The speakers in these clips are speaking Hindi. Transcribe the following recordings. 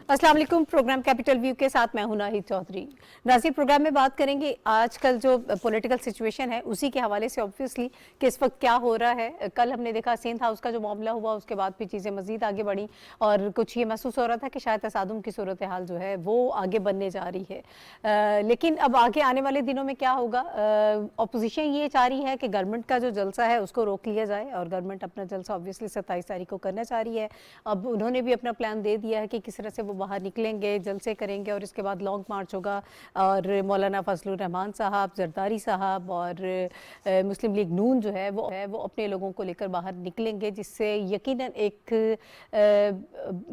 अस्सलाम वालेकुम। प्रोग्राम कैपिटल व्यू के साथ मैं हूं नाहिद चौधरी। नाज़रीन, प्रोग्राम में बात करेंगे आजकल जो पॉलिटिकल सिचुएशन है उसी के हवाले से ऑब्वियसली कि इस वक्त क्या हो रहा है। कल हमने देखा सिंध हाउस का जो मामला हुआ, उसके बाद भी चीज़ें मजीद आगे बढ़ी और कुछ ये महसूस हो रहा था कि शायद तसादुम की सूरत हाल जो है वो आगे बनने जा रही है। लेकिन अब आगे आने वाले दिनों में क्या होगा, अपोजिशन ये चाह रही है कि गवर्नमेंट का जो जलसा है उसको रोक लिया जाए और गवर्नमेंट अपना जलसा ऑब्वियसली 27 तारीख को करना चाह रही है। अब उन्होंने भी अपना प्लान दे दिया है कि किस तरह से वो बाहर निकलेंगे, जलसे करेंगे और इसके बाद लॉन्ग मार्च होगा और मौलाना फजलुर रहमान साहब, जरदारी साहब और मुस्लिम लीग नून जो है वो अपने लोगों को लेकर बाहर निकलेंगे, जिससे यकीनन एक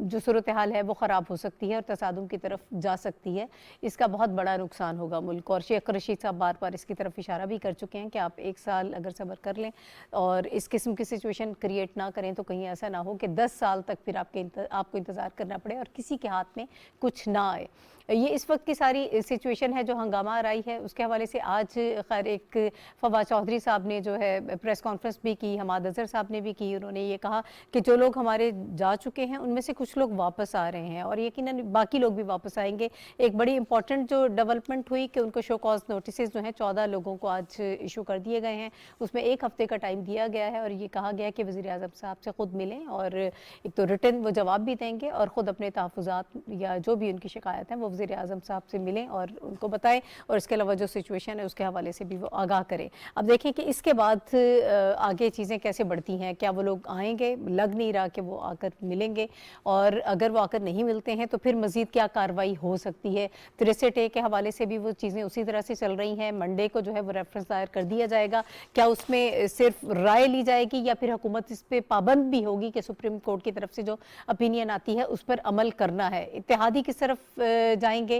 जो सूरत हाल है वो ख़राब हो सकती है और तसादुम की तरफ जा सकती है। इसका बहुत बड़ा नुकसान होगा मुल्क। और शेख रशीद साहब बार बार इसकी तरफ इशारा भी कर चुके हैं कि आप 1 साल अगर सब्र कर लें और इस किस्म की सिचुएशन क्रिएट ना करें तो कहीं ऐसा ना हो कि 10 साल तक फिर आपको इंतज़ार करना पड़े और किसी के हाथ में कुछ ना आए। ये इस वक्त की सारी सिचुएशन है जो हंगामा आ रही है। उसके हवाले से आज खैर एक फवाद चौधरी साहब ने जो है प्रेस कॉन्फ्रेंस भी की, हमाद अजहर साहब ने भी की। उन्होंने ये कहा कि जो लोग हमारे जा चुके हैं उनमें से कुछ लोग वापस आ रहे हैं और यकीनन बाकी लोग भी वापस आएंगे। एक बड़ी इंपॉर्टेंट जो डेवलपमेंट हुई कि उनको शो कॉज नोटिस जो हैं 14 लोगों को आज इशू कर दिए गए हैं। उसमें 1 हफ्ते का टाइम दिया गया है और ये कहा गया कि वज़ीर आज़म साहब से ख़ुद मिलें और एक तो रिटन वो जवाब भी देंगे और ख़ुद अपने तहफ़्फ़ुज़ात या जो भी उनकी शिकायत है वो वज़ीर आज़म साहब से मिलें और उनको बताएं और इसके अलावा जो सिचुएशन है उसके हवाले से भी वो आगाह करें। अब देखें कि इसके बाद आगे चीज़ें कैसे बढ़ती हैं। क्या वो लोग आएंगे? लग नहीं रहा कि वो आकर मिलेंगे और अगर वो आकर नहीं मिलते हैं तो फिर मज़ीद क्या कार्रवाई हो सकती है। 63A के हवाले से भी वो चीज़ें उसी तरह से चल रही हैं। मंडे को जो है वो रेफरेंस दायर कर दिया जाएगा। क्या उसमें सिर्फ राय ली जाएगी या फिर हुकूमत इस पर पाबंद भी होगी कि सुप्रीम कोर्ट की तरफ से जो ओपिनियन आती है उस पर अमल करना है। इत्तेहादी किस तरफ जाएंगे,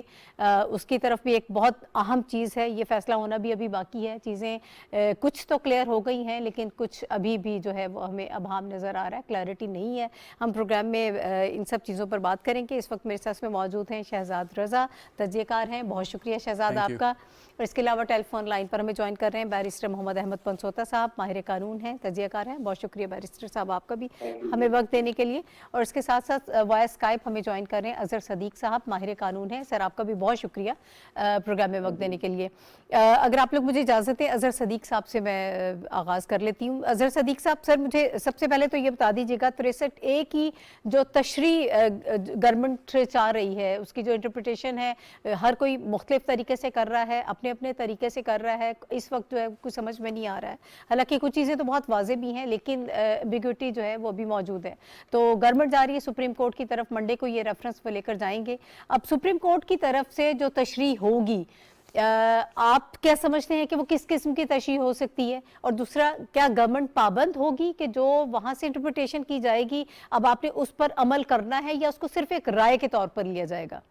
उसकी तरफ भी एक बहुत अहम चीज़ है। ये फैसला होना भी अभी बाकी है। चीज़ें कुछ तो क्लियर हो गई हैं लेकिन कुछ अभी भी जो है वो हमें अभाम नज़र आ रहा है, क्लैरिटी नहीं है। हम प्रोग्राम में इन सब चीज़ों पर बात करेंगे। इस वक्त मेरे साथ में मौजूद हैं शहजाद रज़ा, तज्ज़ियेकार हैं। बहुत शुक्रिया शहजाद आपका। और इसके अलावा टेलीफोन लाइन पर हमें ज्वाइन कर रहे हैं बैरिस्टर मोहम्मद अहमद पंसोता साहब, माहिर कानून हैं, तज्ज़ियेकार हैं। बहुत शुक्रिया बैरिस्टर साहब आपका भी हमें वक्त देने के लिए। और इसके साथ साथ वाया स्काइप हमें ज्वाइन कर रहे हैं अजहर सदीक साहब, माहिर कानून हैं। सर आपका भी बहुत शुक्रिया प्रोग्राम में वक्त देने के लिए। अगर आप लोग मुझे इजाज़त है अजहर सदीक साहब से मैं आगाज़ कर लेती हूँ। अजहर सदीक साहब, सर मुझे सबसे पहले तो ये बता दीजिएगा 63A की जो तशरीह गवर्नमेंट चाह रही है उसकी जो इंटरप्रिटेशन है हर कोई मुख्तलिफ तरीके से कर रहा है, अपने अपने तरीके से कर रहा है। इस वक्त जो है कुछ समझ में नहीं आ रहा है। हालांकि कुछ चीज़ें तो बहुत वाज़ेह भी हैं लेकिन एम्बिग्युइटी जो है वो भी मौजूद है। तो गवर्नमेंट जा रही है सुप्रीम कोर्ट की तरफ, मंडे को ये रेफरेंस वो लेकर जाएंगे। अब सुप्रीम कोर्ट की तरफ से जो तशरीह होगी आप क्या समझते हैं कि वो किस किस्म की तशरीह हो सकती है? और दूसरा, क्या गवर्नमेंट पाबंद होगी कि जो वहां से इंटरप्रिटेशन की जाएगी अब आपने उस पर अमल करना है या उसको सिर्फ एक राय के तौर पर लिया जाएगा?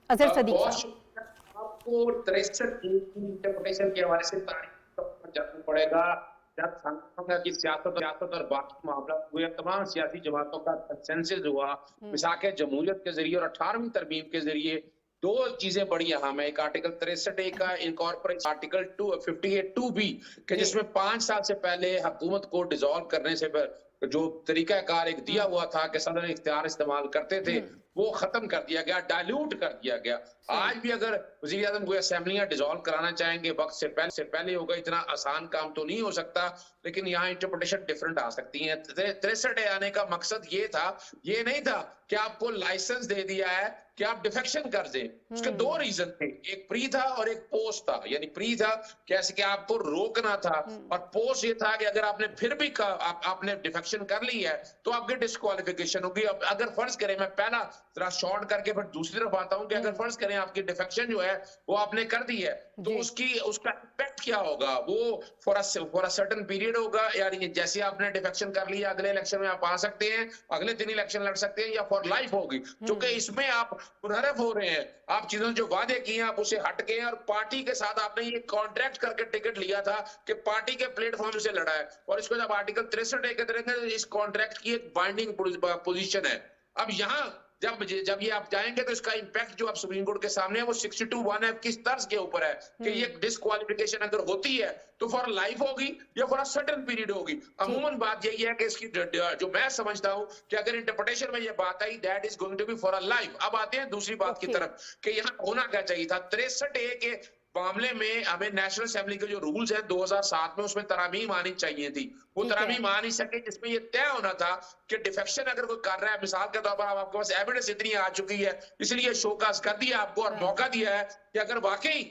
अजहर सदीक साहब, आपको 63 की इंटरप्रिटेशन के हवाले से तारीख पर जाना पड़ेगा। जब संगठन की सियासत और बाकी मामला हुए, तमाम सियासी जमातों का कंसेंसस हुआ मिसाक जमहूरियत के जरिए और 18वीं तरमीम के जरिए। 2 चीजें बड़ी अहम है। एक आर्टिकल 63A का इनकॉर्पोरेट आर्टिकल 258(2)B के जिसमें 5 साल से पहले हुकूमत को डिसॉल्व करने से जो तरीकाकार एक दिया हुआ था कि सदर इख्तियार इस्तेमाल करते थे वो खत्म कर दिया गया, डायल्यूट कर दिया गया। आज भी अगर वज़ीर आज़म कोई असेंबलियां डिसॉल्व कराना चाहेंगे वक्त से पहले होगा। इतना आसान काम तो नहीं हो सकता लेकिन यहाँ इंटरप्रिटेशन डिफरेंट आ सकती है। 63A आने का मकसद ये था, ये नहीं था कि आपको लाइसेंस दे दिया है कि आप डिफेक्शन कर दें। उसके 2 रीजन थे, एक प्री था और एक पोस्ट था। यानी प्री था कैसे कि आपको रोकना था और पोस्ट ये था कि अगर आपने फिर भी आपने डिफेक्शन कर ली है तो आपकी डिस्क्वालिफिकेशन होगी। अब अगर फर्ज करें, मैं पहला जरा शॉर्ट करके फिर दूसरी तरफ आता हूं कि अगर फर्ज करें आपकी डिफेक्शन जो है वो आपने कर दी है तो उसका इम्पैक्ट क्या होगा? वो फॉर अ सर्टेन पीरियड होगा। यानी जैसे आपने डिफेक्शन कर लिया अगले इलेक्शन में आप आ सकते हैं, अगले 3 इलेक्शन लड़ सकते हैं, या फॉर लाइफ होगी। क्योंकि इसमें आप मुनहरफ हो रहे हैं, आप चीजों जो वादे किए हैं आप उसे हट गए हैं और पार्टी के साथ आपने ये कॉन्ट्रैक्ट करके टिकट लिया था कि पार्टी के प्लेटफॉर्म से लड़ा है और इसको जब आर्टिकल 63A के तहत इस कॉन्ट्रैक्ट की एक बाइंडिंग पोजीशन है। अब यहाँ जब ये आप जाएंगे तो इसका इंपैक्ट जो आप सुप्रीम कोर्ट के सामने है वो 62(1)(f किस तर्ज के ऊपर है कि ये डिस्क्वालिफिकेशन अगर होती है तो फॉर लाइफ होगी या फॉर अ सर्टेन पीरियड होगी। अमूमन बात यही है कि इसकी जो मैं समझता हूं कि अगर इंटरप्रिटेशन में ये बात आई that is going to be for a life. अब आते हैं दूसरी बात की तरफ कि यहाँ होना क्या चाहिए था। 63A के मामले में हमें नेशनल असेंबली के जो रूल्स हैं 2007 में उसमें तरामीम आनी चाहिए थी, वो तरामीम आ नहीं सके, जिसमें ये तय होना था कि डिफेक्शन अगर कोई कर रहा है, मिसाल के तौर पर अब आपके पास एविडेंस इतनी आ चुकी है इसलिए शोकाज कर दिया आपको और मौका दिया है कि अगर वाकई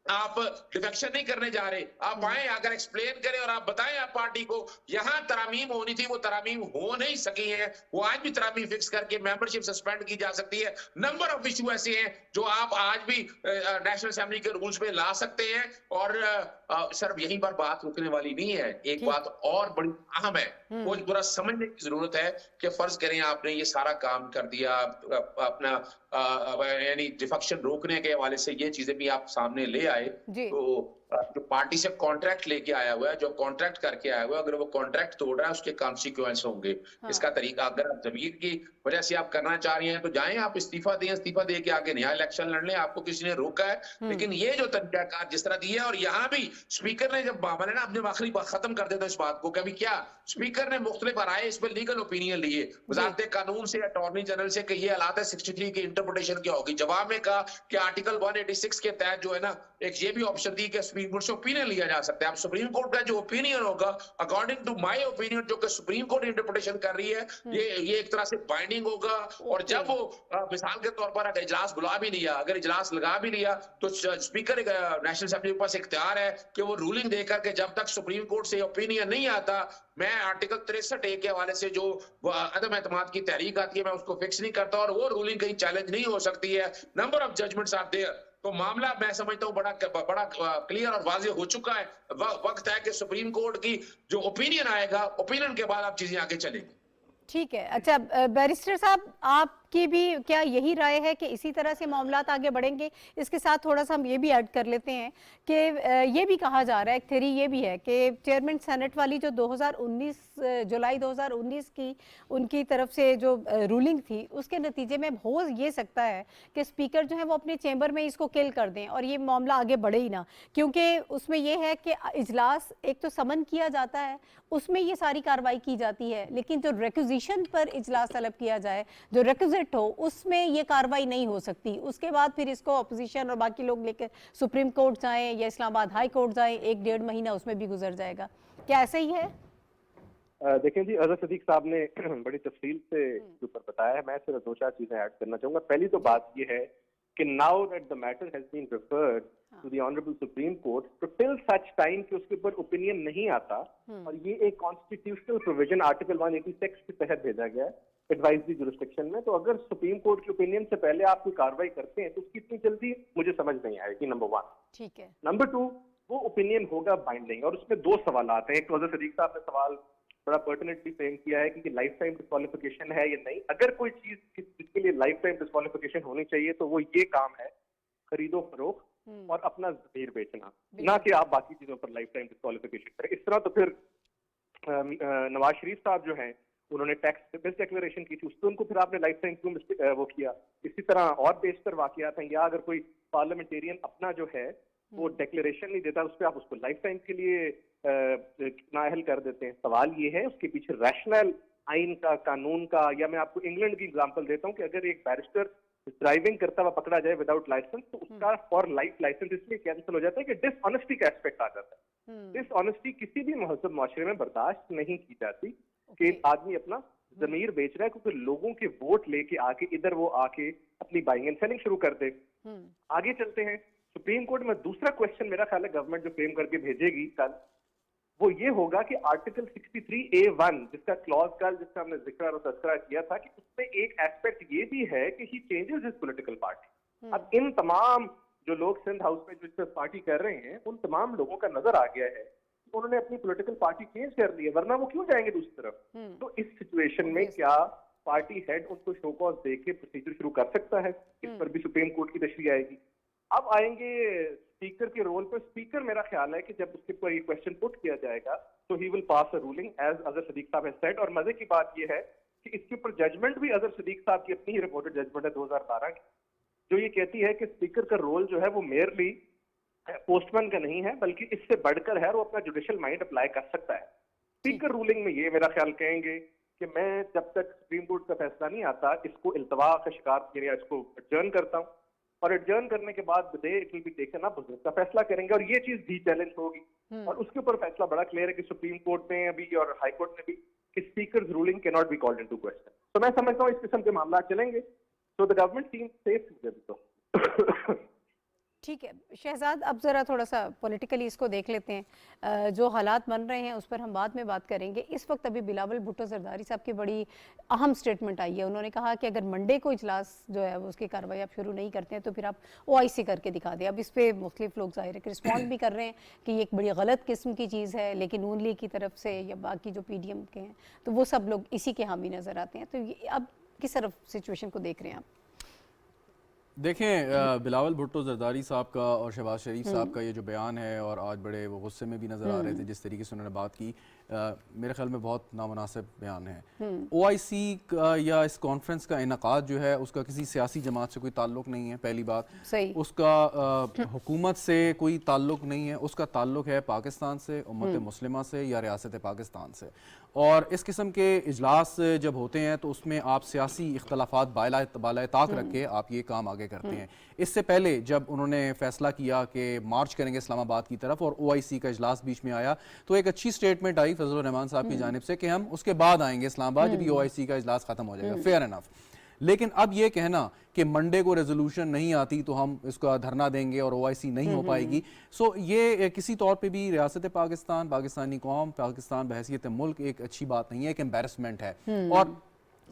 आप डिफेक्शन नहीं करने जा रहे, आप आए अगर एक्सप्लेन करें और आप बताएं आप पार्टी को यहां तरामीम होनी थी, वो तरामीम हो नहीं सकी है। वो आज भी तरामीम फिक्स करके मेंबरशिप सस्पेंड की जा सकती है। नंबर ऑफ इशू ऐसे हैं जो आप आज भी नेशनल असेंबली के रूल्स में ला सकते हैं। और सर यहीं पर बात रुकने वाली नहीं है, एक बात और बड़ी अहम है, वो पूरा समझने की जरूरत है कि फर्ज करें आपने ये सारा काम कर दिया, अपना यानी डिफेक्शन रोकने के हवाले से ये चीजें भी आप सामने ले आए, तो जो पार्टी से कॉन्ट्रैक्ट लेके आया हुआ है, जो कॉन्ट्रैक्ट करके आया हुआ है, अगर वो कॉन्ट्रैक्ट तोड़ रहा है उसके कॉन्सिक्वेंस होंगे। इसका तरीका अगर आप जमीर की वजह से आप करना चाह रही हैं तो जाएं आप इस्तीफा दें, इस्तीफा दे के आगे नया इलेक्शन लड़ लें, आपको किसी ने रोका है। लेकिन ये जो तरीकाकार जिस तरह दिया है, और यहाँ भी स्पीकर ने जब मैंने ना अपने आखिरी बात खत्म कर देता इस बात को, कभी क्या स्पीकर ने मुख्तलिफ राय इस पर लीगल ओपिनियन लिए, वजारत कानून से, अटॉर्नी जनरल से कि ये हालात है 63 की इंटरप्रिटेशन क्या होगी। जवाब में कहा कि आर्टिकल 186 के तहत जो है ना एक ये भी ऑप्शन दी कि सुप्रीम कोर्ट से ओपिनियन लिया जा सकता है। अब सुप्रीम कोर्ट का जो ओपिनियन होगा अकॉर्डिंग टू माय ओपिनियन, जो कि सुप्रीम कोर्ट इंटरप्रिटेशन कर रही है, ये एक तरह से बाइंडिंग होगा। और जब वो मिसाल के तौर पर अगर इजलास बुला भी लिया, अगर इजलास लगा भी लिया, तो स्पीकर नेशनल असेंबली के पास इख्तियार है कि वो रूलिंग देकर के जब तक सुप्रीम कोर्ट से ओपिनियन नहीं आता, मैं आर्टिकल 63A के हवाले से जो अदम एतमाद की तहरीक आती है मैं उसको फिक्स नहीं करता और वो रूलिंग कहीं चैलेंज नहीं हो सकती है। Number of judgements are there. तो मामला मैं समझता हूं बड़ा क्लियर और वाज़ेह हो चुका है। वक्त है कि सुप्रीम कोर्ट की जो ओपिनियन आएगा, ओपिनियन के बाद आप चीजें आगे चलेंगी। ठीक है। अच्छा बैरिस्टर साहब, आपकी भी क्या यही राय है कि इसी तरह से मामलात आगे बढ़ेंगे? इसके साथ थोड़ा सा हम ये भी ऐड कर लेते हैं कि ये भी कहा जा रहा है, एक थ्योरी ये भी है कि चेयरमैन सेनेट वाली जो 2019 जुलाई 2019 की उनकी तरफ से जो रूलिंग थी, उसके नतीजे में हो ये सकता है कि स्पीकर जो है वो अपने चैम्बर में इसको किल कर दें और ये मामला आगे बढ़े ही ना, क्योंकि उसमें ये है कि इजलास एक तो समन किया जाता है, उसमें ये सारी कार्रवाई की जाती है, लेकिन जो रिक्विजिशन पर इजलास तलब किया जाए, जो रिक्विजिट हो, उसमें ये कार्रवाई नहीं हो सकती। उसके बाद फिर इसको अपोजिशन और बाकी लोग लेकर सुप्रीम कोर्ट जाएं या इस्लामाबाद हाई कोर्ट जाएं, 1-1.5 महीना उसमें भी गुजर जाएगा। क्या ऐसा ही है? देखें जी, अजहर सदीक साहब ने बड़ी तफसील से इसके ऊपर बताया है। मैं सिर्फ 2-4 चीजें ऐड करना चाहूंगा। पहली तो बात यह है कि now that the matter has been referred to the honourable supreme court, तो टिल सच टाइम कि उसके ऊपर ओपिनियन नहीं आता, और ये एक कॉन्स्टिट्यूशनल प्रोविजन आर्टिकल 186 के तहत भेजा गया है एडवाइजरी जुरिस्डिक्शन में, तो अगर सुप्रीम कोर्ट के ओपिनियन से पहले आप कोई कार्रवाई करते हैं तो उसकी इतनी जल्दी मुझे समझ नहीं आएगी, नंबर 1। ठीक है। नंबर 2, वो ओपिनियन होगा बाइंडिंग, और उसमें 2 सवाल आते हैं। एक तो अजहर सदीक साहब ने सवाल बड़ा पर्टिनेंटली फ्रेम किया है कि लाइफ टाइम डिस्क्वालिफिकेशन है या नहीं। अगर कोई चीज जिसके लिए लाइफ टाइम डिस्क्वालिफिकेशन होनी चाहिए तो वो ये काम है, खरीदो फरोख्त और अपना जमीर बेचना, ना कि आप बाकी चीजों पर लाइफ टाइम डिस्क्वालिफिकेशन करें। इस तरह तो फिर नवाज शरीफ साहब जो हैं उन्होंने टैक्स मिस डिक्लेरेशन की थी, उस पर उनको फिर आपने लाइफ टाइम क्यों वो किया। इसी तरह और बेशतर वाकयात हैं, या अगर कोई पार्लियामेंटेरियन अपना जो है वो डिक्लेरेशन नहीं देता, उस पर आप उसको लाइफ टाइम के लिए नाअहल कर देते हैं। सवाल ये है उसके पीछे रैशनल आइन का, कानून का, या मैं आपको इंग्लैंड की एग्जांपल देता हूँ कि अगर एक बैरिस्टर ड्राइविंग करता हुआ पकड़ा जाए विदाउट लाइसेंस, तो उसका फॉर लाइफ लाइसेंस इसलिए कैंसिल हो जाता है कि डिसऑनेस्टी का एस्पेक्ट आ जाता है। डिसऑनेस्टी किसी भी महजब माशरे में बर्दाश्त नहीं की जाती कि आदमी अपना जमीर बेच रहा है क्योंकि लोगों के वोट लेके आके इधर वो आके अपनी बाइंग एंड सेलिंग शुरू कर दे। आगे चलते हैं सुप्रीम कोर्ट में। दूसरा क्वेश्चन मेरा ख्याल है गवर्नमेंट जो फ्रेम करके भेजेगी कल, वो ये होगा कि आर्टिकल 63A1 जिसका क्लॉज का जिसका हमने जिक्र और तस्करा किया था, कि उसमें एक एस्पेक्ट ये भी है कि ही चेंजेस हिज पॉलिटिकल पार्टी। अब इन तमाम जो लोग सिंध हाउस में जो पार्टी कर रहे हैं, उन तमाम लोगों का नजर आ गया है कि उन्होंने अपनी पॉलिटिकल पार्टी चेंज कर ली है, वरना वो क्यों जाएंगे दूसरी तरफ। तो इस सिचुएशन में क्या पार्टी हेड उनको शो कॉज दे के प्रोसीजर शुरू कर सकता है? इस पर भी सुप्रीम कोर्ट की तशरीह आएगी। अब आएंगे स्पीकर के रोल पर। स्पीकर मेरा ख्याल है कि जब उसके ऊपर ये क्वेश्चन पुट किया जाएगा तो he will pass a ruling as Azhar Sadiq साहब हैज सेड। और मजे की बात ये है कि इसके ऊपर जजमेंट भी अजहर सिद्दीक साहब की अपनी ही रिपोर्टेड जजमेंट है 2012 की, जो ये कहती है कि स्पीकर का रोल जो है वो मेयरली पोस्टमैन का नहीं है, बल्कि इससे बढ़कर है और वो अपना जुडिशियल माइंड अप्लाई कर सकता है। स्पीकर रूलिंग में ये मेरा ख्याल कहेंगे कि मैं जब तक सुप्रीम कोर्ट का फैसला नहीं आता इसको इल्तवा का शिकार या इसको एडजर्न करता हूँ, और एडजर्न करने के बाद it will be taken up, उसका फैसला करेंगे और ये चीज डी चैलेंज होगी। और उसके ऊपर फैसला बड़ा क्लियर है कि सुप्रीम कोर्ट में अभी और हाई कोर्ट में भी कि speaker ruling can not be called into question. तो मैं समझता हूँ इस किस्म के मामला चलेंगे, तो द गवर्नमेंट सीम्स सेफ तो ठीक है शहजाद, अब ज़रा थोड़ा सा पॉलिटिकली इसको देख लेते हैं। जो हालात बन रहे हैं उस पर हम बाद में बात करेंगे। इस वक्त अभी बिलावल भुट्टो जरदारी साहब की बड़ी अहम स्टेटमेंट आई है। उन्होंने कहा कि अगर मंडे को इजलास जो है वो उसकी कार्रवाई आप शुरू नहीं करते हैं तो फिर आप OIC करके दिखा दें। अब इस पर मुख्तलिफ लोग ज़ाहिर है कि रिस्पॉन्ड भी कर रहे हैं कि ये एक बड़ी गलत किस्म की चीज़ है, लेकिन नून लीग की तरफ से या बाकी जो PDM के हैं तो वो सब लोग इसी के हामी नज़र आते हैं। तो अब किस तरफ सिचुएशन को देख रहे हैं आप? देखें, बिलावल भुट्टो जरदारी साहब का और शहबाज शरीफ साहब का ये जो बयान है, और आज बड़े वो गुस्से में भी नज़र आ रहे थे जिस तरीके से उन्होंने बात की, मेरे ख्याल में बहुत नामुनासिब बयान है। OIC का या इस कॉन्फ्रेंस का इनकाद जो है उसका किसी सियासी जमात से कोई ताल्लुक नहीं है, पहली बात। सही। उसका हुकूमत से कोई ताल्लुक नहीं है, उसका ताल्लुक है पाकिस्तान से, उम्मत मुस्लिमा से या रियासत पाकिस्तान से। और इस किस्म के इजलास जब होते हैं तो उसमें आप सियासी इख्तलाफात बाला ताक रख के आप ये काम आगे करते हैं। इससे पहले जब उन्होंने फैसला किया कि मार्च करेंगे इस्लामाबाद की तरफ और OIC का इजलास बीच में आया, तो एक अच्छी स्टेटमेंट आई फजलुर रहमान साहब की जानिब से कि हम उसके बाद आएंगे इस्लामाबाद जब OIC का इजलास खत्म हो जाएगा। Fair enough. लेकिन अब ये कहना कि मंडे को रेजोल्यूशन नहीं आती तो हम इसका धरना देंगे और OIC नहीं हो पाएगी, सो ये किसी तौर पे भी रियासत पाकिस्तान, पाकिस्तानी कौम, पाकिस्तान बहैसियत मुल्क एक अच्छी बात नहीं है, एक एम्बेरसमेंट है। और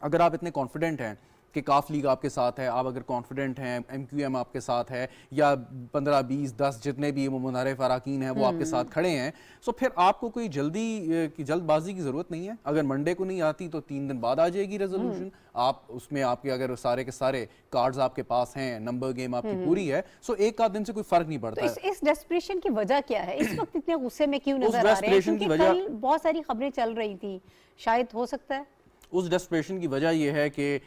अगर आप इतने कॉन्फिडेंट हैं कि काफ लीग आपके साथ है, आप अगर कॉन्फिडेंट हैं MQM आपके साथ है, या 15, 20, 10 जितने भी मुनहरिफ अरकान हैं वो आपके साथ खड़े हैं, सो फिर आपको कोई जल्दबाजी की ज़रूरत नहीं है। अगर मंडे को नहीं आती तो 3 दिन बाद आ जाएगी रेजोल्यूशन। आप उसमें आपके अगर सारे के सारे कार्ड्स आपके पास हैं, नंबर गेम आपकी पूरी है, सो एक आध दिन से कोई फर्क नहीं पड़ता। तो इस डेस्परेशन की वजह क्या है? इस वक्त इतने गुस्से में क्यों नजर आ रहे हैं? क्योंकि कल बहुत सारी खबरें चल रही थी, शायद हो सकता है उस डेस्परेशन की वजह यह है कि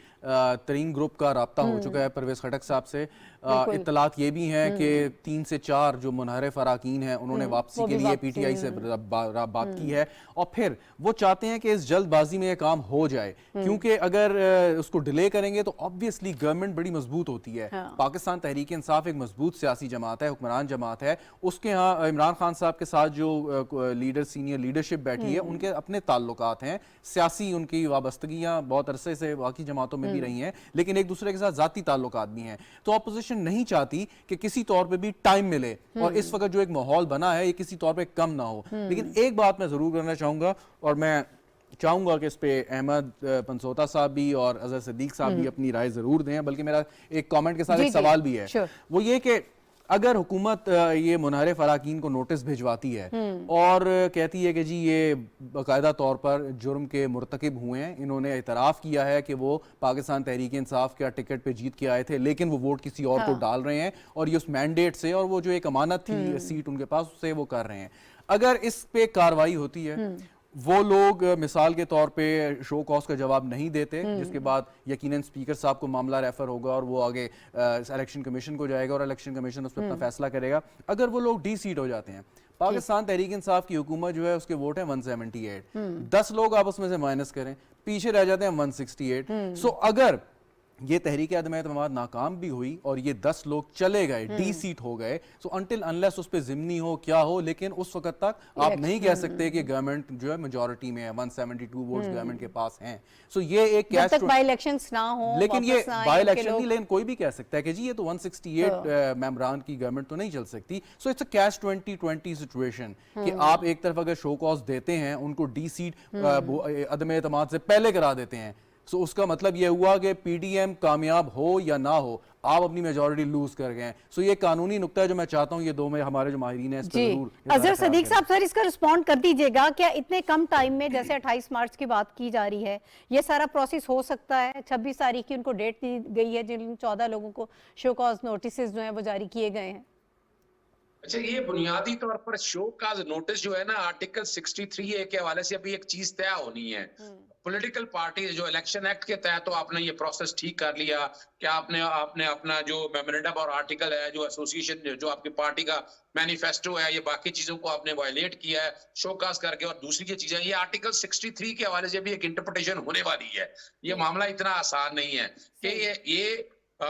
तरीन ग्रुप का राब्ता हो चुका है परवेज खटक साहब से। इत्तलात ये भी हैं कि 3 से 4 जो मुनहरिफ अरकान हैं उन्होंने वापसी के लिए PTI से बात की है, और फिर वो चाहते हैं कि इस जल्दबाजी में ये काम हो जाए, क्योंकि अगर उसको डिले करेंगे तो ऑब्वियसली गवर्नमेंट बड़ी मजबूत होती है। पाकिस्तान तहरीक इंसाफ एक मजबूत सियासी जमात है, हुक्मरान जमात है। उसके यहाँ इमरान खान साहब के साथ जो सीनियर लीडरशिप बैठी है उनके अपने ताल्लुकात हैं, सियासी उनकी वाबस्तगियाँ बहुत अरसे से बाकी जमातों में भी रही हैं, लेकिन एक दूसरे के साथ जाती ताल्लुकात भी हैं। तो अपोजिशन नहीं चाहती कि किसी तौर पे भी टाइम मिले, और इस वक्त जो एक माहौल बना है ये किसी तौर पे कम ना हो। लेकिन एक बात मैं जरूर करना चाहूंगा, और मैं चाहूंगा कि इस पे अहमद पंसोता साहब भी और अजहर सिद्दीक साहब भी अपनी राय जरूर दें, बल्कि मेरा एक कमेंट के साथ एक सवाल भी है, वो ये कि अगर हुकूमत ये मुनहरिफ अरकान को नोटिस भिजवाती है और कहती है कि जी ये बाकायदा तौर पर जुर्म के मुर्तकिब हुए हैं, इन्होंने इतराफ़ किया है कि वो पाकिस्तान तहरीक इंसाफ का टिकट पे जीत के आए थे लेकिन वो वोट किसी और को डाल रहे हैं, और ये उस मैंडेट से और वो जो एक अमानत थी सीट उनके पास उससे वो कर रहे हैं, अगर इस पे कार्रवाई होती है, वो लोग मिसाल के तौर पे शो कॉज का जवाब नहीं देते, जिसके बाद यकीनन स्पीकर साहब को मामला रेफर होगा और वो आगे इलेक्शन कमीशन को जाएगा और इलेक्शन कमीशन उस पर अपना फैसला करेगा। अगर वो लोग डी-सीट हो जाते हैं, पाकिस्तान तहरीक इंसाफ की हुकूमत जो है उसके वोट है 178, 10 लोग आप उसमें से माइनस करें, पीछे रह जाते हैं 168। सो अगर ये तहरीक अदम एतमाद नाकाम भी हुई और ये 10 लोग चले गए, डी-सीट हो गए, सो अनटिल अनलेस उस पे ज़िम्नी हो क्या हो, लेकिन उस वक्त तक आप नहीं कह सकते कि गवर्नमेंट जो है मेजॉरिटी में है, 172 वोट्स गवर्नमेंट के पास हैं। सो ये एक कैच बाई इलेक्शंस ना हो, लेकिन ये बाई इलेक्शन नहीं, लेकिन कोई भी कह सकता है कि जी ये तो 168 मेंबरान की गवर्नमेंट तो नहीं चल सकती। So it's a catch 2020 situation कि आप एक तरफ अगर शो कॉज देते हैं, उनको डी-सीट अदम एतमाद से पहले करा देते हैं, सो उसका मतलब ये हुआ कि PDM कामयाब हो या ना हो, आप अपनी मेजॉरिटी लूज कर गए। सो ये कानूनी नुक्ता है जो मैं चाहता हूँ ये दो में हमारे जो माहिरीन हैं इस पर जरूर अजहर सिद्दीक साहब सर इसका रिस्पॉन्ड कर दीजिएगा। क्या इतने कम टाइम में, जैसे 28 मार्च की बात की जा रही है, ये सारा प्रोसेस हो सकता है? 26 तारीख की उनको डेट दी गई है, जिन 14 लोगों को शो कॉज नोटिस जो है वो जारी किए गए हैं। अच्छा, ये बुनियादी तौर पर शो का नोटिस जो है ना, आर्टिकल 63A के हवाले से अभी एक चीज तय होनी है। पॉलिटिकल पार्टी जो इलेक्शन एक्ट के तहत तो आपने ये प्रोसेस ठीक कर लिया कि आपने आपने अपना जो मेमोरेंडम और आर्टिकल है, जो एसोसिएशन, जो आपकी पार्टी का मैनिफेस्टो है, ये बाकी चीजों को आपने वायलेट किया है शोकास करके। और दूसरी की चीजें, ये आर्टिकल 63 के हवाले से भी एक इंटरप्रिटेशन होने वाली है। ये मामला इतना आसान नहीं है कि ये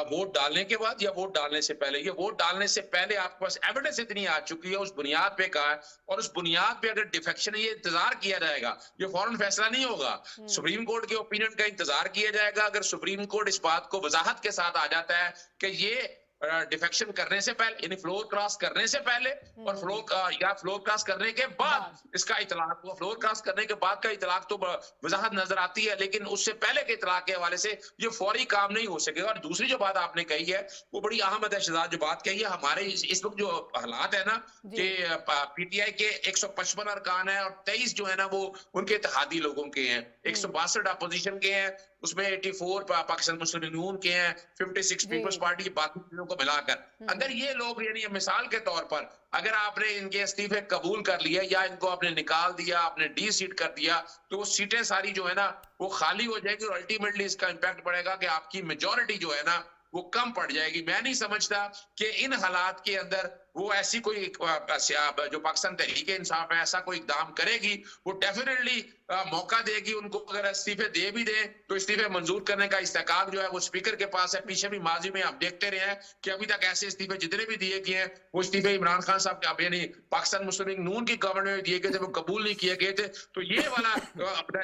वोट डालने के बाद या वोट डालने से पहले। ये वोट डालने से पहले आपके पास एविडेंस इतनी आ चुकी है, उस बुनियाद पे कहा है, और उस बुनियाद पे अगर डिफेक्शन है, ये इंतजार किया जाएगा, ये फौरन फैसला नहीं होगा। सुप्रीम कोर्ट के ओपिनियन का इंतजार किया जाएगा। अगर सुप्रीम कोर्ट इस बात को वजाहत के साथ आ जाता है कि ये डिफेक्शन करने से पहले, यानी फ्लोर क्रॉस करने से पहले और फ्लोर क्रॉस करने के बाद इसका इतलाक हुआ, फ्लोर क्रॉस करने के बाद का इतलाक तो वजाहत नजर आती है, लेकिन उससे पहले के इतलाक के हवाले से ये फौरी काम नहीं हो सकेगा। और दूसरी जो बात आपने कही है वो बड़ी अहम है शहजाद, जो बात कही है, हमारे इस वक्त जो हालात है ना कि पीटीआई के 155 अरकान है और 23 जो है ना वो उनके इत्तेहादी लोगों के हैं, 162 अपोजिशन के हैं, उसमें 84 पाकिस्तान मुस्लिम यूनियन के हैं, 56 पीपल्स पार्टी, बाकी चीजों को मिलाकर अगर ये लोग, यानी मिसाल के तौर पर अगर आपने इनके इस्तीफे कबूल कर लिए या इनको आपने निकाल दिया, आपने डी सीट कर दिया, तो वो सीटें सारी जो है ना वो खाली हो जाएगी और अल्टीमेटली इसका इंपैक्ट पड़ेगा कि आपकी मेजोरिटी जो है ना वो कम पड़ जाएगी। मैं नहीं समझता कि इन हालात के अंदर वो ऐसी कोई जो पाकिस्तान तहरीके इंसाफ है ऐसा कोई इकदाम करेगी। वो डेफिनेटली मौका देगी उनको। अगर इस्तीफे दे भी दे तो इस्तीफे मंजूर करने का इस्तेकाक जो है वो स्पीकर के पास है। पीछे भी माजी में आप देखते रहे हैं कि अभी तक ऐसे इस्तीफे जितने भी दिए गए हैं वो इस्तीफे इमरान खान साहब के, यानी पाकिस्तान मुस्लिम लीग नून की गवर्नमेंट में दिए गए थे, वो कबूल नहीं किए गए थे। तो ये वाला अपना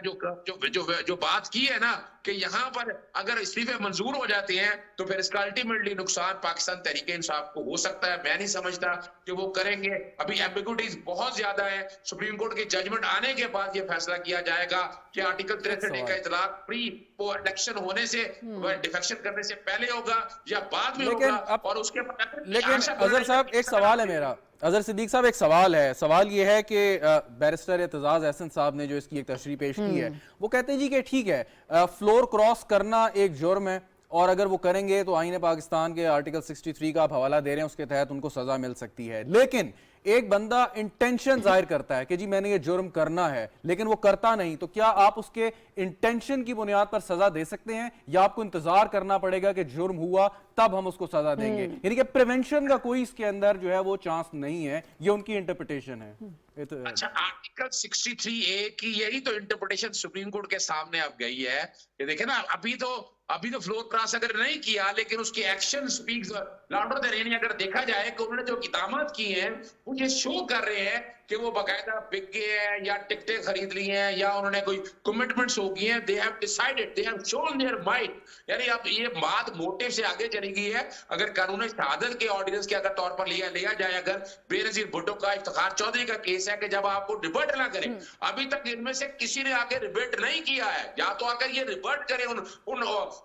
जो बात की है ना कि यहाँ पर अगर इस्तीफे मंजूर हो जाते हैं तो फिर इसका अल्टीमेटली नुकसान पाकिस्तान तहरीके इंसाफ को हो सकता है। मैं नहीं समझता कि वो करेंगे। अभी एम्बिग्युइटीज बहुत ज्यादा है। सुप्रीम कोर्ट की जजमेंट आने के बाद ये फैसला किया जाएगा कि आर्टिकल 63 का इतलाक प्री इलेक्शन होने से, डिफेक्शन करने से पहले होगा या बाद में होगा। और उसके बाद लेकिन अजहर साहब एक सवाल है मेरा, अजहर सिद्दीक साहब एक सवाल है। सवाल ये है कि बैरिस्टर एतजाज एहसन साहब ने जो इसकी एक तशरीह पेश की है वो कहते हैं जी कि ठीक है फ्लोर क्रॉस करना एक जुर्म है और अगर वो करेंगे तो आईन पाकिस्तान के आर्टिकल 63 का आप हवाला दे रहे हैं उसके तहत उनको सजा मिल सकती है। लेकिन एक बंदा इंटेंशन जाहिर करता है कि जी मैंने ये जुर्म करना है लेकिन वो करता नहीं, तो क्या आप उसके इंटेंशन की बुनियाद पर सजा दे सकते हैं या आपको इंतजार करना पड़ेगा कि जुर्म हुआ तब हम उसको सजा देंगे? यानी कि प्रिवेंशन का कोई इसके अंदर जो है वो चांस नहीं है, ये उनकी इंटरप्रिटेशन है। तो अच्छा, आर्टिकल 63A की यही तो इंटरप्रिटेशन सुप्रीम कोर्ट के सामने अब गई है। ये देखे ना, अभी तो फ्लोर क्रॉस अगर नहीं किया लेकिन उसके action speaks louder than any. अगर देखा जाए कि उन्होंने जो इक़दामात किए हैं वो ये शो कर रहे हैं कि वो बाकायदा बिक गए हैं या टिकटें खरीद ली हैं या उन्होंने कोई कमिटमेंट्स हो गई हैं। They have decided, they have shown their mind. यानी अब ये बात मोटिव से आगे चली गई है। अगर कानून शहादत के ऑर्डिनेंस के अगर तौर पर लिया जाए, अगर बेनजीर भुट्टो का, इफ्तिखार चौधरी का केस है कि जब आपको रिवर्ट ना करें, अभी तक इनमें से किसी ने आके रिवर्ट नहीं किया है, या तो आकर ये रिवर्ट करे उन